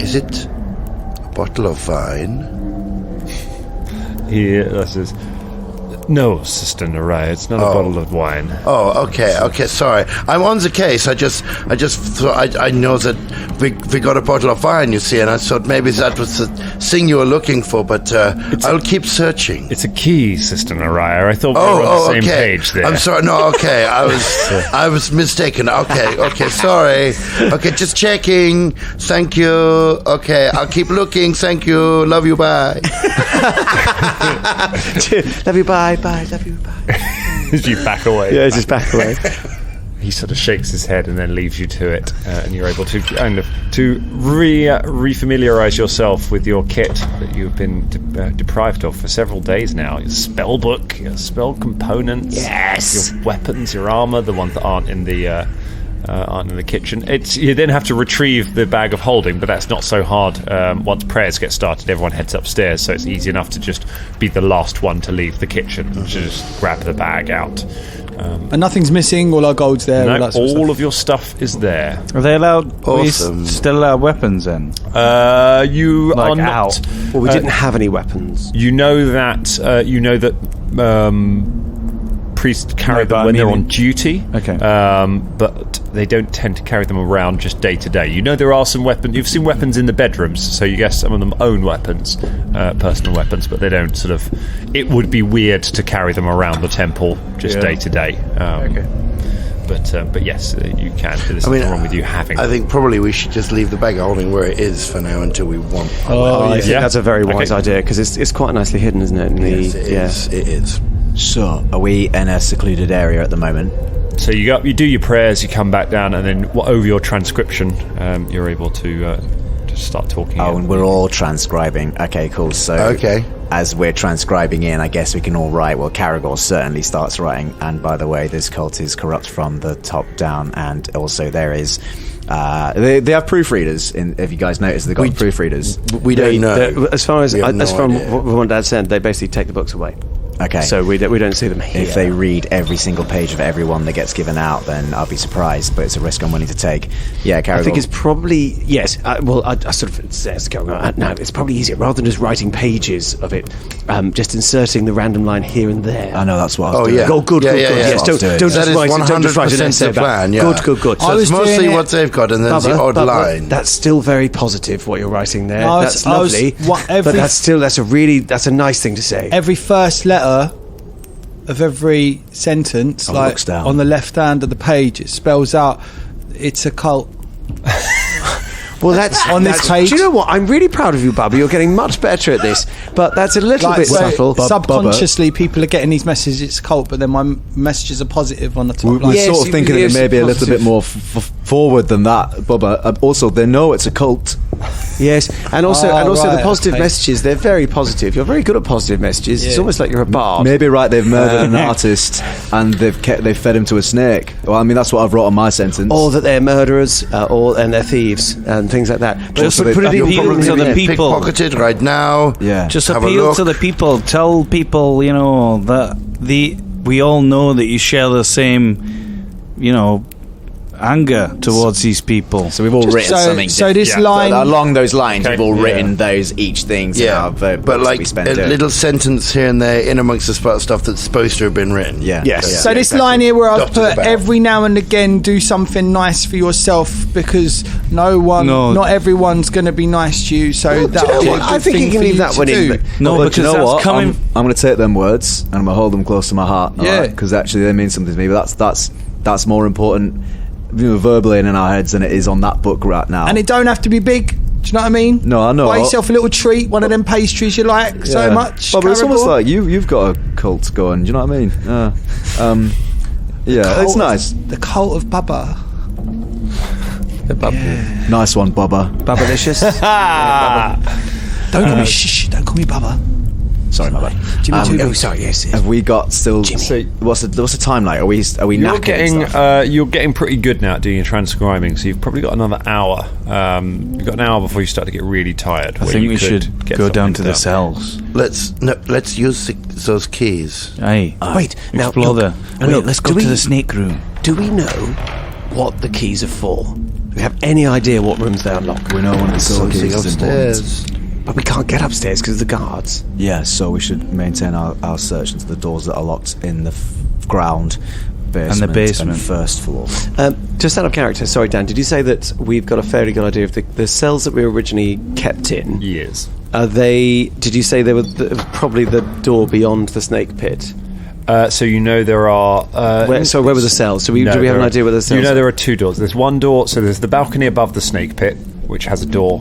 is it a bottle of wine? He says, "No, Sister Naraya, it's not a bottle of wine." Oh, okay, sorry. I'm on the case. I just thought I know that we got a bottle of wine, you see, and I thought maybe that was the thing you were looking for, but I'll keep searching. It's a key, Sister Naraya. I thought we were on the same page there. I'm sorry. No, okay. I was mistaken. Okay, sorry. Okay, just checking. Thank you. Okay, I'll keep looking. Thank you. Love you. Bye. Love you, bye, love you, bye. As you back away. Yeah, just back away. He sort of shakes his head and then leaves you to it, and you're able to kind of to refamiliarize yourself with your kit that you've been deprived of for several days now. Your spell book, your spell components, Yes. your weapons, your armor, the ones that aren't in the kitchen. You then have to retrieve the bag of holding, but that's not so hard. Once prayers get started, everyone heads upstairs, so it's easy enough to just be the last one to leave the kitchen, to just grab the bag out. and nothing's missing. All our gold's there. No, all that sort all of of your stuff is there. Are they allowed? Awesome. We still allowed weapons in. You Like are not. out. Well, we didn't have any weapons. You know that. Priests carry No, but them I when they're mean- on duty. Okay. But they don't tend to carry them around just day to day. You know there are some weapons. You've seen weapons in the bedrooms, so you guess some of them own weapons, personal weapons, but they don't sort of. It would be weird to carry them around the temple just day to day. Okay. But yes, you can. There's nothing wrong with you having. I think probably we should just leave the bag of holding where it is for now until we want. I think yeah. that's a very wise Okay. idea because it's quite nicely hidden, isn't it? In the, Yes, it is. It is. So, are we in a secluded area at the moment? So you do your prayers, you come back down, and then over your transcription, you're able to start talking. Oh, and we're all transcribing. Okay, cool. So, Okay. as we're transcribing in, I guess we can all write. Well, Caragor certainly starts writing. And by the way, this cult is corrupt from the top down. And also there is... they have proofreaders. Have you guys noticed they've got proofreaders? We don't know. As far as We have no from idea. what Dad said, they basically take the books away. Okay. So we don't see them here. If they read every single page of every one that gets given out, then I'll be surprised, but it's a risk I'm willing to take. Yeah, carry I think on. it's probably, yes, I sort of, it's going on now, it's probably easier, rather than just writing pages of it, just inserting the random line here and there. I know, that's what I was doing. yeah. Oh, good. Yes, don't That just is write it. Don't just write an 100% essay the about plan, it. yeah. Good. So it's mostly what they've got, and there's the odd line. That's still very positive what you're writing there. No, That's lovely. But that's a nice thing to say. Every first letter of every sentence, looks down. on the left hand of the page, it spells out it's a cult. Well, that's on this page. Do you know what? I'm really proud of you, Bubba. You're getting much better at this, but that's a little bit so subtle. Subconsciously, people are getting these messages. It's a cult, but then my messages are positive on the top line. We're Yes, sort of thinking of it maybe a little positive. bit more forward than that, Bubba. Also, they know it's a cult. Yes, and also right, the positive okay. messages. They're very positive. You're very good at positive messages. It's Yeah. almost like you're a bard. Maybe they've murdered an artist and they've fed him to a snake. Well, I mean, that's what I've wrote on my sentence. Or that they're murderers, and they're thieves, and things like that. But Just put it in appeal probably to the in- people. Pickpocketed right now. Yeah. Just Have a appeal look. to the people. Tell people, that we all know that you share the same, anger towards these people. So we've all written so- something. so this different. line- along those lines, Okay. we've all Yeah. written those each things. in our But books that like we spent a doing. little sentence here and there in amongst the stuff that's supposed to have been written. Yeah. Yes. Yeah. So this exactly. line here where I've Dotted put about. every now and again do something nice for yourself, because not everyone's going to be nice to you. So that Do you know what? I think you can leave that one in. But No, But because you know that's what? coming. I'm going to take them words and I'm going to hold them close to my heart. Yeah. Because actually they mean something to me. But that's more important, verbally and in our heads than it is on that book right now. And it don't have to be big. Do you know what I mean? No, I know. Buy yourself a little treat, one of them pastries you like so much. Well, but it's almost Caribou. like you've got a cult going. Do you know what I mean? Yeah, it's nice. The cult of Bubba. Nice one, Bubba. Bubbalicious. Don't call me shh. Don't call me Bubba. Sorry, my bad. Jimmy Two. Oh, sorry. Yes. Have we got still? So what's the time like? Are we You're knackered getting and stuff? you're getting pretty good now at doing your transcribing, so you've probably got another hour. You've got an hour before you start to get really tired. I where think you we could should get go down something to the cells. Let's use those keys. Aye. Wait. Now, Explore look, let's go to the snake room. Do we know what the keys are for? Do we have any idea what rooms they unlock? We know one of the So keys is important. upstairs. But we can't get upstairs because of the guards. Yeah, so we should maintain our search into the doors that are locked in the ground, basement, and first floor. Just out of character, sorry, Dan, did you say that we've got a fairly good idea of the cells that we were originally kept in? Years. Are they? Did you say they were probably the door beyond the snake pit? So there are. Where were the cells? Do we have an idea where the cells? There are two doors. There's one door. So there's the balcony above the snake pit, which has a door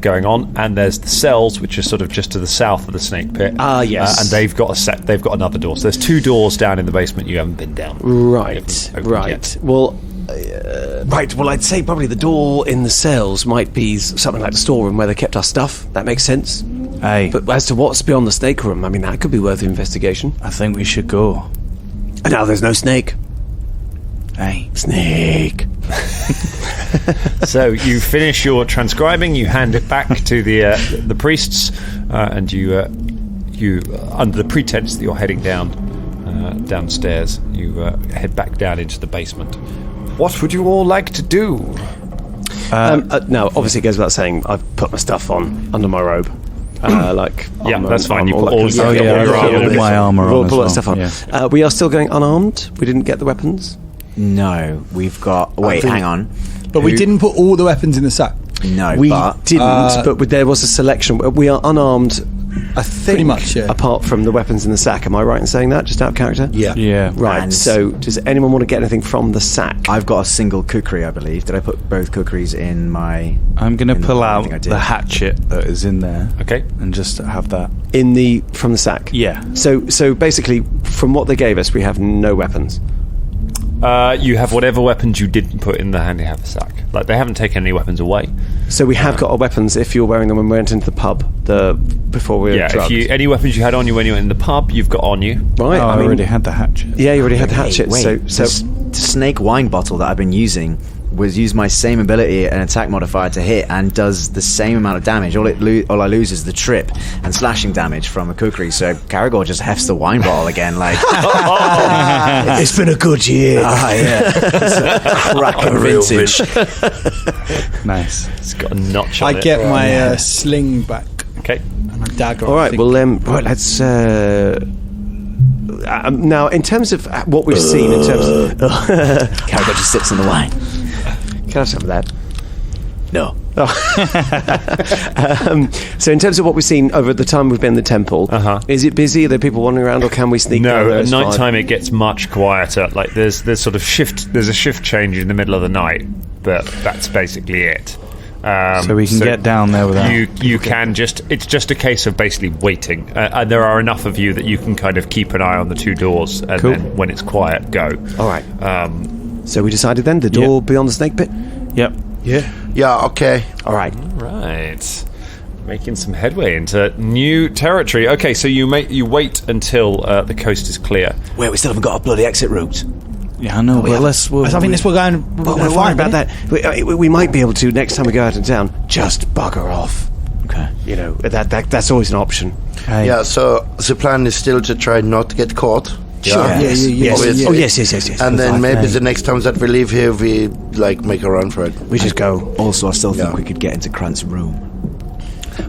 going on, and there's the cells, which are sort of just to the south of the snake pit. Ah, yes. And they've got they've got another door. So there's two doors down in the basement. You haven't been down. Right. Opened yet. Well, Well, I'd say probably the door in the cells might be something like the storeroom where they kept our stuff. That makes sense. Aye. But as to what's beyond the snake room, I mean, that could be worth investigation. I think we should go. And now there's no snake. Aye. Snake. So you finish your transcribing, you hand it back to the priests, and you under the pretense that you're heading downstairs, you head back down into the basement. What would you all like to do? Now, obviously, it goes without saying, I've put my stuff on under my robe. That's fine. You put all that kind of your stuff. armour on. my armour We'll on as put all well. that stuff on. Yeah. We are still going unarmed. We didn't get the weapons. No, we've got. Wait, hang on. But we didn't put all the weapons in the sack. No, We but didn't, but there was a selection. We are unarmed, I think, Pretty much, yeah. apart from the weapons in the sack. Am I right in saying that, just out of character? Yeah. Yeah. Right, And- so does anyone want to get anything from the sack? I've got a single kukri, I believe. Did I put both kukris in my? I'm going to in the- pull I out think I did. the hatchet that is in there. Okay. And just have that. From the sack? Yeah. So basically, from what they gave us, we have no weapons. You have whatever weapons you didn't put in the handy have sack. Like, they haven't taken any weapons away. So we have got our weapons if you're wearing them when we went into the pub before we were Yeah, drugged. any weapons you had on you when you were in the pub, you've got on you. Right, Oh, I mean, already had the hatchet. Yeah, you already had the hatchet. Wait, so the snake wine bottle that I've been using was use my same ability and attack modifier to hit and does the same amount of damage. All I lose is the trip and slashing damage from a kukri. So Caragor just hefts the wine bottle again, like It's been a good year. Cracking vintage. Nice. It's got a notch on I it. get my sling back Okay. and my dagger. All I right, think. well, right, let's. Now, in terms of what we've seen, in terms of. Caragor just sips on the wine. Can I have some of that? No. So, in terms of what we've seen over the time we've been in the temple, is it busy? Are there people wandering around, or can we sneak down No, there at as night far? time it gets much quieter. Like there's sort of shift. There's a shift change in the middle of the night, but that's basically it. So we can get down there without... You can just... It's just a case of basically waiting. And there are enough of you that you can kind of keep an eye on the 2 doors, and then when it's quiet, go. All right. So we decided then the door beyond the snake pit. Yep. Yeah, okay. All right. Right. Making some headway into new territory. Okay, so you wait until the coast is clear. Wait, we still haven't got a bloody exit route. Yeah, I know, but let's... I think this we're going. Well, we're fine about that. We might be able to next time we go out of town. Just bugger off. Okay. You know that's always an option. Hey. Yeah, so the plan is still to try not to get caught. Sure. Yeah. Yes. Obviously. Oh yes. And then Like, maybe hey. the next time that we leave here, we make a run for it. We just go. Also, I still think Yeah. we could get into Krant's room.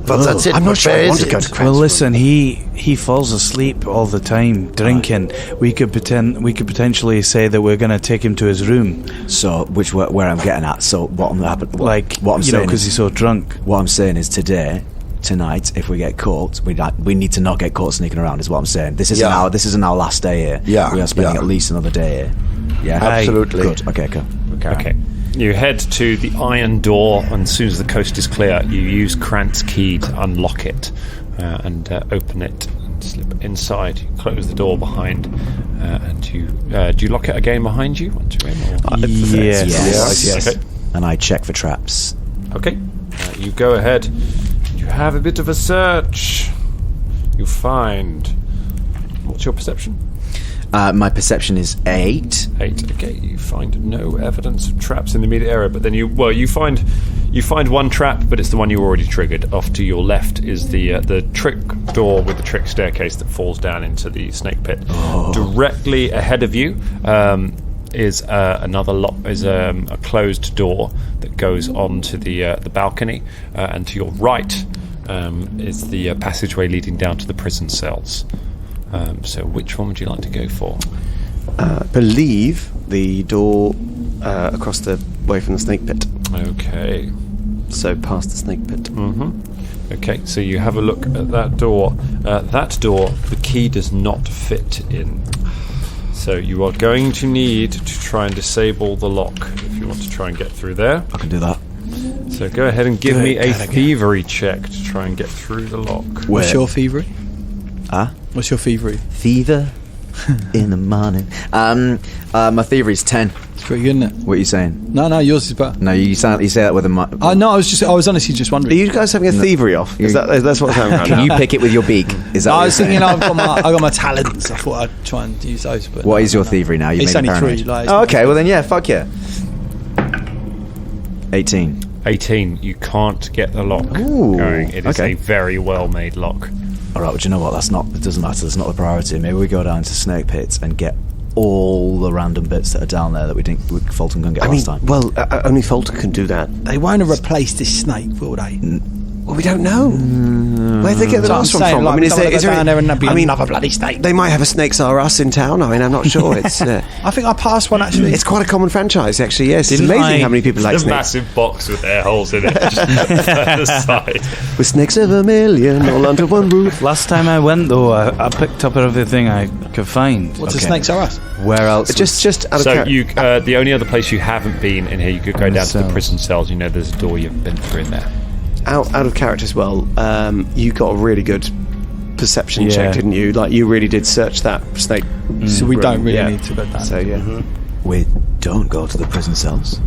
But that's it. I'm not But sure I where want is to go it? to Krant's Well, room. listen, he falls asleep all the time drinking. We could potentially say that we're going to take him to his room, So, where I'm getting at. So, what I'm saying because he's so drunk. What I'm saying is tonight, if we get caught, we need to not get caught sneaking around. Is what I'm saying. This isn't our last day here. Yeah, we are spending yeah. at least another day here. Yeah, Absolutely. Good. Okay, cool. Okay. You head to the iron door, and as soon as the coast is clear, you use Krant's key to unlock it and open it and slip inside. You close the door behind, and you do you lock it again behind you once you're in? Or? Yes. Okay. And I check for traps. Okay. You go ahead. You have a bit of a search. You find. What's your perception? My perception is 8. 8. Okay, you find no evidence of traps in the immediate area, but then you find one trap, but it's the one you already triggered. Off to your left is the trick door with the trick staircase that falls down into the snake pit. Directly ahead of you is another a closed door that goes onto the balcony, and to your right is the passageway leading down to the prison cells. So which one would you like to go for? I believe the door across the way from the snake pit. Okay. So past the snake pit. Okay, so you have a look at that door. That door, the key does not fit in. So you are going to need to try and disable the lock if you want to try and get through there. I can do that. So go ahead and give me a thievery check to try and get through the lock. What's your thievery? Huh? What's your thievery? Fever in the morning. My thievery is 10. It's pretty good, isn't it? What are you saying? No, yours is better. No, you say that with a. No, I was honestly just Are wondering. you guys having a thievery off? That's what's happening right Can now? you pick it with your beak? Is that No, what I you're was saying? thinking I got my talents. I thought I'd try and use those. But What is your thievery now? You It's made me only paranoid. 3. Like, Oh, okay. Well then, yeah. Fuck yeah. 18. 18, you can't get the lock Ooh, going. It is okay. a very well made lock. All right. But you know what? It doesn't matter. That's not the priority. Maybe we go down to Snake Pits and get all the random bits that are down there that we think Fulton couldn't get I mean, last time. well, only Fulton can do that. they won't have replaced this snake, will they? Well, we don't know. Where'd they get the last one saying, from? like, I mean, we is don't there, wanna is go there down there and there'll be I mean, another bloody snake. They might have a Snakes R Us in town. I mean, I'm not sure. It's I think I passed one actually. it's quite a common franchise, actually. Yes, it's Didn't amazing I- how many people like The snakes. massive box with air holes in it. Just at the side. With snakes of a million all under one roof. Last time I went, though, I picked up everything I could find. What's the snakes are us? Where else? Just out of So character. the only other place you haven't been in here, you could go down to the cells. prison cells. You know there's a door you've been through in there. Out of character as well. You got a really good perception Yeah. check, didn't you? Like you really did search that snake. So we don't really Yeah. need to go down. So yeah. We don't go to the prison cells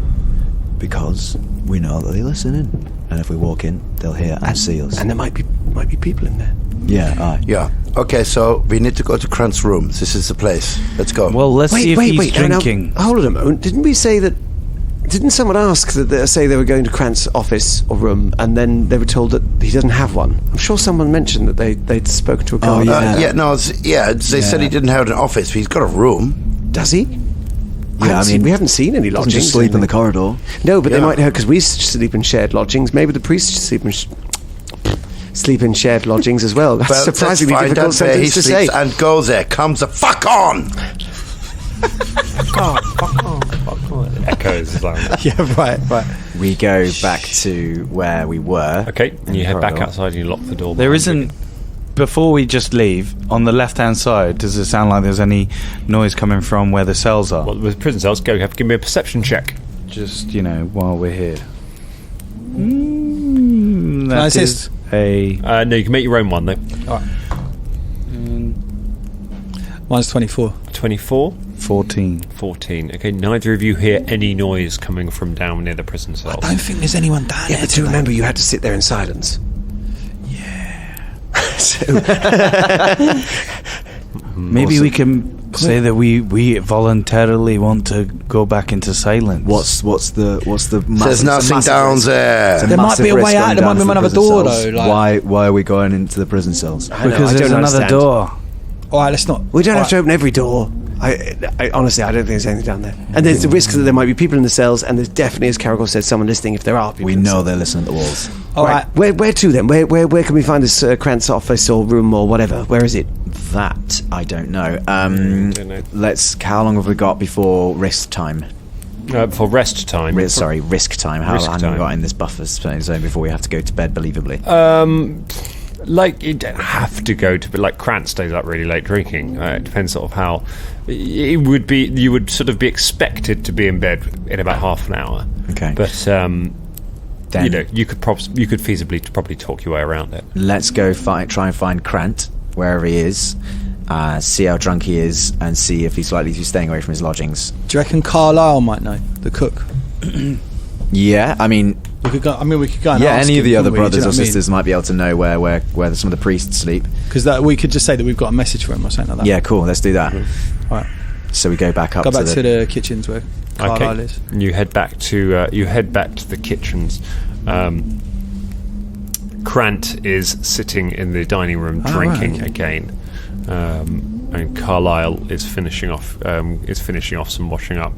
because we know that they listen in, and if we walk in, they'll hear and see us. And there might be people in there. Yeah, aye. Yeah. Okay, so we need to go to Krant's room. This is the place. Let's go. Well, let's see if he's Now, drinking. hold on a moment. Didn't we say that Didn't someone ask say they were going to Krant's office or room, and then they were told that he doesn't have one? I'm sure someone mentioned that they'd spoken to a guard. They said he didn't have an office, but he's got a room. Does he? Yeah, we haven't seen any lodgings. Just sleep in the corridor. No, but they might have, because we sleep in shared lodgings. Maybe the priests sleep in shared lodgings as well. That's surprisingly difficult sentence to say. And goes there. Comes the fuck on. Fuck on. Echoes. Yeah, right. We go back to where we were. Okay, and you head back outside and you lock the door. There isn't. Before we just leave, on the left-hand side, does it sound like there's any noise coming from where the cells are? Well, with prison cells, give me a perception check. Just, while we're here. Can I assist? No, you can make your own one, though. All right. Mine's 24. 24? 14. 14. Okay, neither of you hear any noise coming from down near the prison cells. I don't think there's anyone down there. But do remember, you had to sit there in silence. Maybe we can say that we voluntarily want to go back into silence. What's the There's nothing down there. There might be a way out. There might be another door though. Why are we going into the prison cells? Because there's another door. All right, let's not. We don't have to open every door. I honestly, I don't think there's anything down there. And there's the risk that there might be people in the cells, and there's definitely, as Caragor said, someone listening. If there are people, we know they're listening at the walls. All right. Where to then? Where can we find this Krant's office or room or whatever? Where is it? That I don't know. How long have we got before risk time? For rest time. Risk time. How long have we got in this buffer zone before we have to go to bed? Believably. You don't have to go to, but like Krant stays up really late drinking. It depends sort of how it would be. You would sort of be expected to be in bed in about half an hour. Okay, but you could feasibly probably talk your way around it. Let's go try and find Krant wherever he is. See how drunk he is, and see if he's likely to be staying away from his lodgings. Do you reckon Carlisle might know, the cook? Yeah, I mean, we could go and ask any of the him, other brothers or mean? sisters might be able to know where some of the priests sleep. Because we could just say that we've got a message for him or something like that. Yeah, cool. Let's do that. All right. So we go back up. to the kitchens where Carlisle is. And you head back to the kitchens. Krant is sitting in the dining room drinking again, and Carlisle is finishing off some washing up.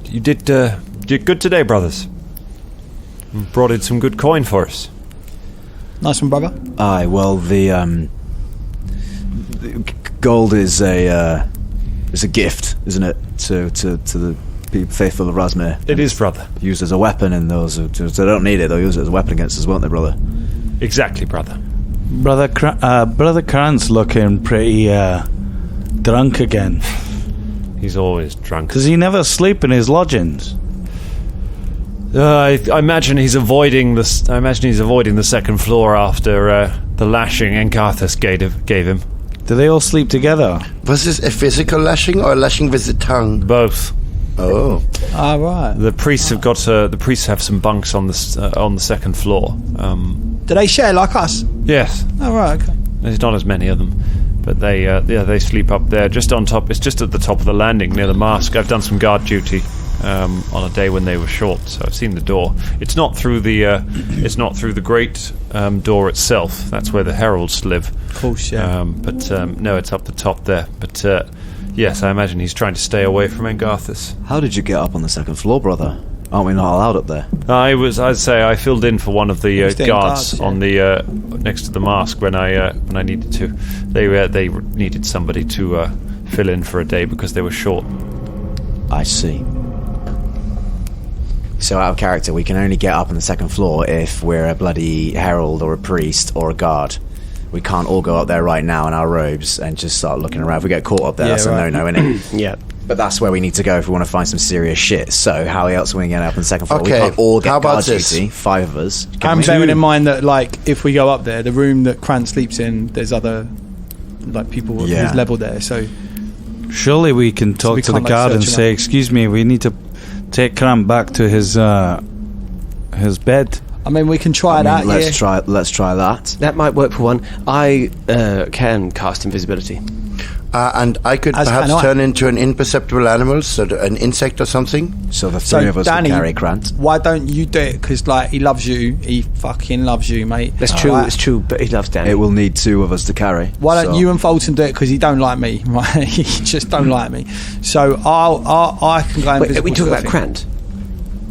You did good today, brothers. Brought in some good coin for us. Nice one, brother. Aye, well, the gold is a gift, isn't it, to the people faithful of Razmir? It is, brother. Used as a weapon, and those who don't need it, they'll use it as a weapon against us, won't they, brother? Exactly, brother. Brother Krant's looking pretty drunk again. He's always drunk. Does he never sleep in his lodgings? I imagine he's avoiding the second floor after the lashing Encarthus gave him. Do they all sleep together? Was this a physical lashing or a lashing with the tongue? Both. Oh. Ah, right. The priests have some bunks on the second floor. Do they share like us? Yes. Oh, right. Okay. There's not as many of them, but they sleep up there, just on top. It's just at the top of the landing near the mosque. I've done some guard duty on a day when they were short, so I've seen the door. It's not through the great door itself. That's where the heralds live. Of course, yeah. No, it's up the top there. But yes, I imagine he's trying to stay away from Encarthus. How did you get up on the second floor, brother? Aren't we not allowed up there? I filled in for one of the guards yeah. on the next to the mosque when I needed to. They needed somebody to fill in for a day because they were short. I see. So out of character, we can only get up on the second floor if we're a bloody herald or a priest or a guard. We can't all go up there right now in our robes and just start looking around. If we get caught up there, that's right. A no-no, isn't it? Yeah. But that's where we need to go if we want to find some serious shit. So how else are we going to get up on the second floor? Okay. We can't all get guard this? duty, 5 of us. I'm bearing in mind that, like, if we go up there, the room that Krant sleeps in, there's other, like, people of his level there, so... Surely we can talk to the guard and say, excuse me, we need to take Krant back to his bed. I mean, we can try that. Let's try that. That might work for one. I can cast invisibility. And I could As perhaps can I. turn into an imperceptible animal, so an insect or something. So the three of us Danny, will carry Krant. why don't you do it? Because like he loves you, he fucking loves you, mate. That's true. Right? It's true. But he loves Danny. It will need two of us to carry. Why don't so- you and Fulton do it? Because he don't like me, right? He just don't like me. So I can go and Wait, visit. we talk about Krant.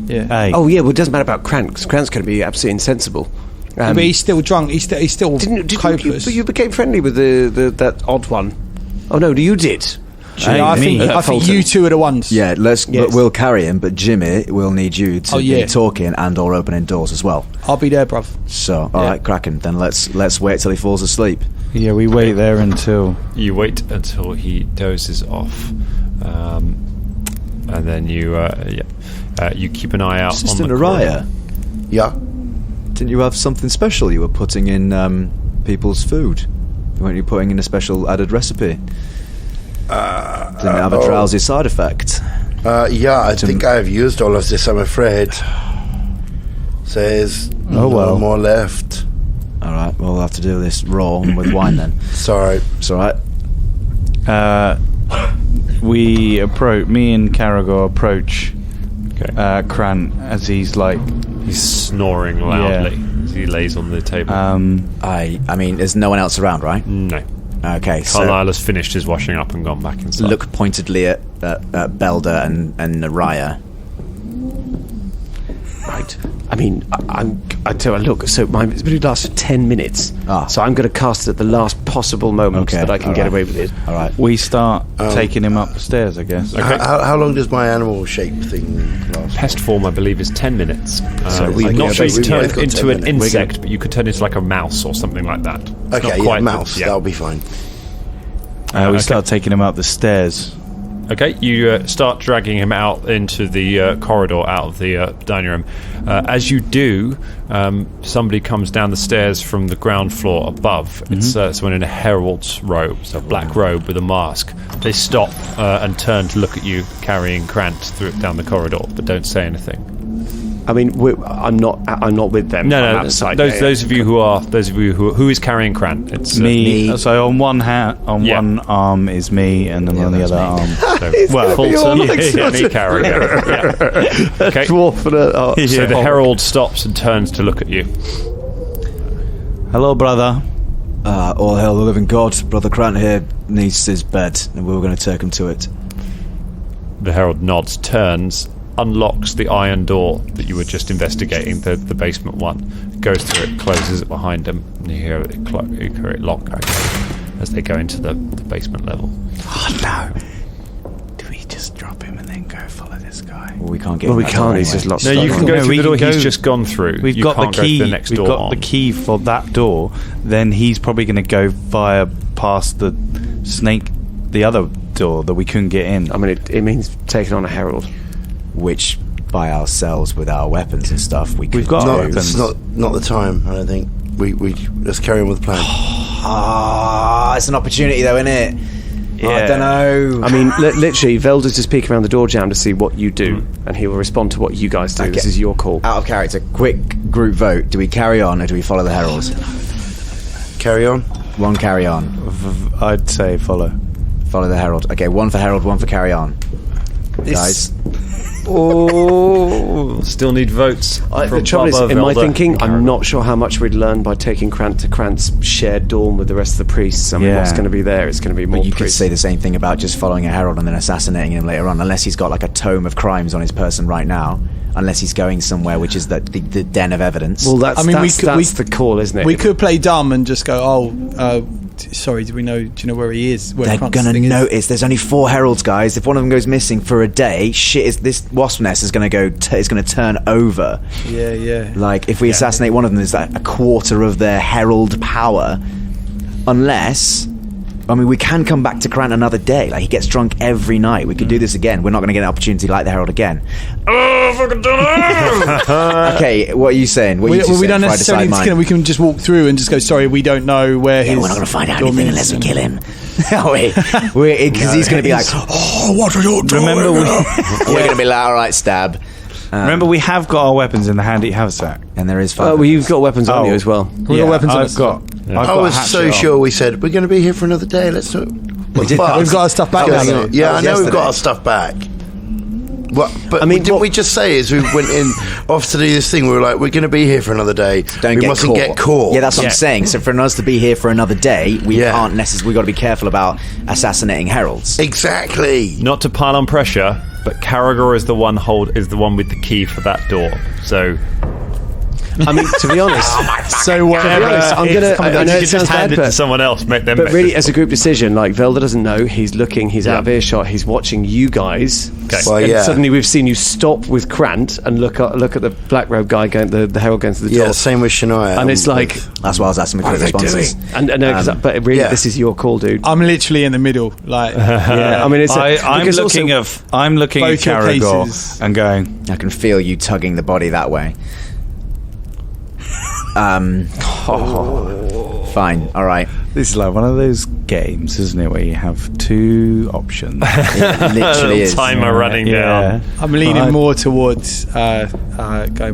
Yeah. Hey, Oh yeah, well it doesn't matter about Krant because Krant's going to be absolutely insensible. But he's still drunk. He's still Didn't you, hopeless. but you became friendly with that odd one. Oh no, you did. Yeah, I think Fulton. you two are the ones. Yeah, Yes. we'll carry him, but Jimmy will need you to be talking and or opening doors as well. I'll be there, bruv. So, all right, Kraken. Then let's wait till he falls asleep. yeah, we wait there until. You wait until he dozes off, and then you keep an eye out Assistant on the corridor. Araya, Yeah. didn't you have something special you were putting in people's food? Weren't you putting in a special added recipe? Didn't it have a drowsy side effect? Yeah, I think I've used all of this, I'm afraid. There's no more left. All right, well, we'll have to do this raw and with wine then. Sorry. It's all right. Me and Caragor approach Krant as he's like. He's snoring loudly as he lays on the table. I mean, there's no one else around, right? No. Okay, so Carlisle has finished his washing up and gone back inside. look pointedly at Belder and Raya. Right. I mean, I tell you, look. So my ability lasts for 10 minutes. So I'm going to cast it at the last possible moment Okay, that I can all get right. away with it. All right. We start taking him up the stairs, I guess. How long does my animal shape thing last? Pest form, I believe, is 10 minutes. we- Not sure yeah, you we've turn both got into 10 an minutes. insect, but you could turn into like a mouse or something like that. It's not Okay, yeah, quite, mouse. yeah. That'll be fine. We start taking him up the stairs. Okay, you start dragging him out into the corridor out of the dining room. As you do, somebody comes down the stairs from the ground floor above. It's someone in a herald's robe, so a black robe with a mask. They stop and turn to look at you carrying Krant down the corridor, but don't say anything. I mean, I'm not with them. No, I'm no. outside. Those of you who is carrying Krant. It's Me. So on one one arm is me, and then on the other arm. well, Fulton, like me carrying. Okay. Dwarf and a, So the herald stops and turns to look at you. Hello, brother. All hail the living God. Brother Krant here needs his bed, and we were going to take him to it. The herald nods, turns, unlocks the iron door that you were just investigating, the basement one, goes through it, closes it behind him, and you hear it lock as they go into the basement level. Oh no! Do we just drop him and then go follow this guy? Well, we can't get. Well, him we that can't. door He's anyway. just lost. No, you can go No, through we the door can he's go- just gone through. We've You got the can't go key. to the next We've door got on. the key for that door. Then he's probably going to go via past the snake, the other door that we couldn't get in. I mean, it means taking on a herald. Which by ourselves with our weapons and stuff we We've could got do. our No, weapons. it's not the time. I don't think. We let's carry on with the plan. It's an opportunity though, isn't it? I don't know. I mean, literally, Velda's just peek around the door jam to see what you do, and he will respond to what you guys do. Okay. This is your call. Out of character, quick group vote. Do we carry on or do we follow the heralds? Carry on. One carry on. I'd say follow. Follow the herald. Okay, one for herald, one for carry on. Guys. Oh, still need votes. The trouble is, in my thinking, I'm not sure how much we'd learn by taking Krant to Krant's shared dorm with the rest of the priests. I mean, what's going to be there? It's going to be more But you could priests. say the same thing about just following a herald and then assassinating him later on, unless he's got like a tome of crimes on his person right now. Unless he's going somewhere which is the den of evidence. Well, that's the call, isn't it? We could play dumb and just go, sorry, do you know where he is? Where they're Krant's going to thing is? notice. There's only 4 heralds, guys. If one of them goes missing for a day, this wasp nest is going to go. Is going to turn over. Yeah. Like if we assassinate one of them, there's like a quarter of their herald power. Unless, I mean, we can come back to Krant another day. Like he gets drunk every night. We could do this again. We're not going to get an opportunity like the herald again. Oh, fucking don't know. Okay, what are you saying? What are you two We saying don't before I necessarily decide need to kill him. mine? We can just walk through and just go, sorry, we don't know where his We're not going to find out dorm anything is. unless we kill him. Because he's going to be like, oh, what are you doing? Remember, We're going to be like, all right, stab. remember, we have got our weapons in the handy haversack. And there is 5. well, you've got weapons on you as well. We've got weapons on I've us. got. I was so sure we said we're going to be here for another day. Let's not. What the did- fuck? We've got our stuff back What's now, going on? though. Yeah, That I was know we've got yesterday. our stuff back. What? But I mean, didn't we just say as we went in off to do this thing? We were like, we're going to be here for another day. Don't we get mustn't caught. get caught. Yeah, that's what I'm saying. So for us to be here for another day, we Yeah. can't necessarily. We've got to be careful about assassinating heralds. Exactly. Not to pile on pressure, but Caragor is the one with the key for that door. So I mean, to be honest, So whatever. I'm gonna. I know you it can sounds just hand bad, it to but someone else. Make them. But make really, this as a group decision, like Velda doesn't know. He's looking. He's out of earshot. He's watching you guys. Okay. Well, And yeah. suddenly we've seen you stop with Krant and look at the black robe guy going, the herald going to the door. Yeah, same with Shania. And it's like, That's why I was asking what are for they responses. doing? And no, 'cause but really, yeah. this is your call, dude. I'm literally in the middle. Like, Yeah, I mean, it's. I'm because looking also- at Both your Caragor cases. and going, I can feel you tugging the body that way. Fine. All right. this is like one of those games, isn't it, where you have two options. It literally is. timer running down. I'm leaning more towards going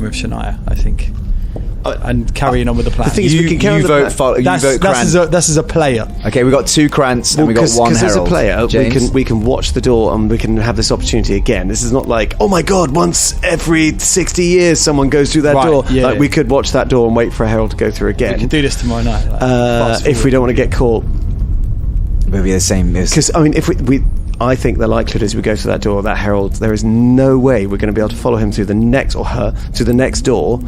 with Shania, I think. And carrying on with the plan. The thing is, we can carry you the vote. plan. You that's vote that's Krant. as a player. Okay, we got 2 Krants and we got 1 Because as a herald. player, James? we can watch the door and we can have this opportunity again. This is not like, oh my god, once every 60 years someone goes through that Right, door. yeah. Like, we could watch that door and wait for a herald to go through We can again. do this tomorrow night. Like, fast If we don't want to get caught. It'll be the same. Because, I mean, if we I think the likelihood is we go through that door, that herald, there is no way we're going to be able to follow him through the next, or her, to the next door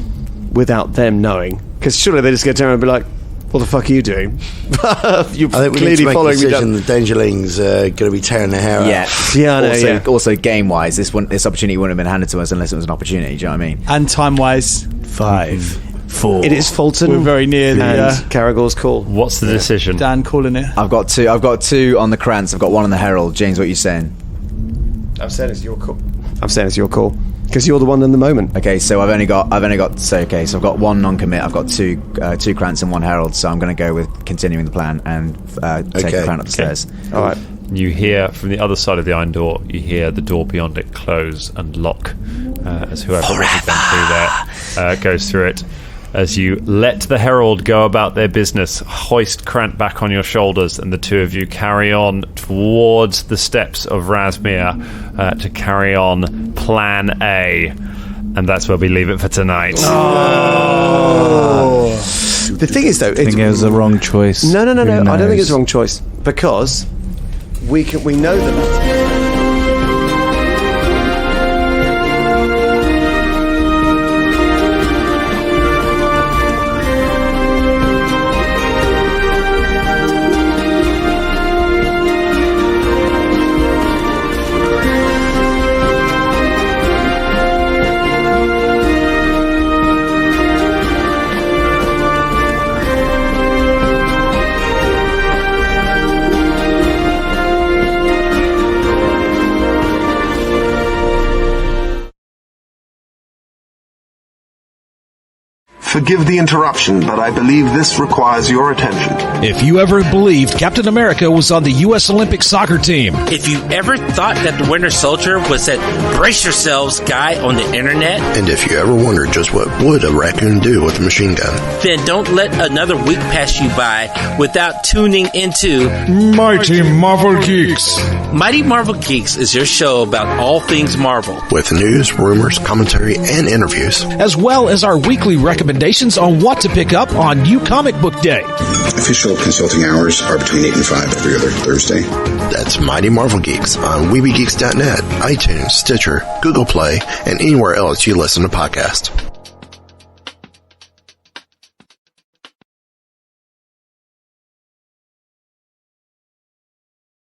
without them knowing. Because surely they just go down and be like, what the fuck are you doing? You're I think we need clearly to make a following me decision. down. The Dangerlings are going to be tearing their hair Yeah. out. Yeah, I know, Also, game-wise, this opportunity wouldn't have been handed to us unless it was an opportunity. Do you know what I mean? And time-wise, 5, 4. It is Fulton. we're very near the and Caragor's call. What's the decision? Dan calling it. I've got 2 on the Krants. I've got 1 on the herald. James, what are you saying? I'm saying it's your call. I'm saying it's your call. Because you're the one in the moment. Okay, so I've only got. So okay, so I've got 1 non-commit. I've got 2 Krants and 1 herald. So I'm going to go with continuing the plan and take Okay. Krant up the stairs. All right. You hear from the other side of the iron door, you hear the door beyond it close and lock as whoever has been through there goes through it. As you let the herald go about their business, hoist Krant back on your shoulders, and the two of you carry on towards the steps of Razmir to carry on Plan A. And that's where we leave it for tonight. The thing is, though, I think it was the wrong choice. No. Who I don't think knows? it's the wrong choice because we know that. Forgive the interruption, but I believe this requires your attention. If you ever believed Captain America was on the U.S. Olympic soccer team, If you ever thought that the Winter Soldier was that brace yourselves guy on the internet, And if you ever wondered just what would a raccoon do with a machine gun, then don't let another week pass you by without tuning into Mighty Marvel Geeks. Mighty Marvel Geeks is your show about all things Marvel. with news, rumors, commentary, and interviews. As well as our weekly recommendations on what to pick up on New Comic Book Day. Official consulting hours are between 8 and 5 every other Thursday. That's Mighty Marvel Geeks on WeebieGeeks.net, iTunes, Stitcher, Google Play, and anywhere else you listen to podcasts.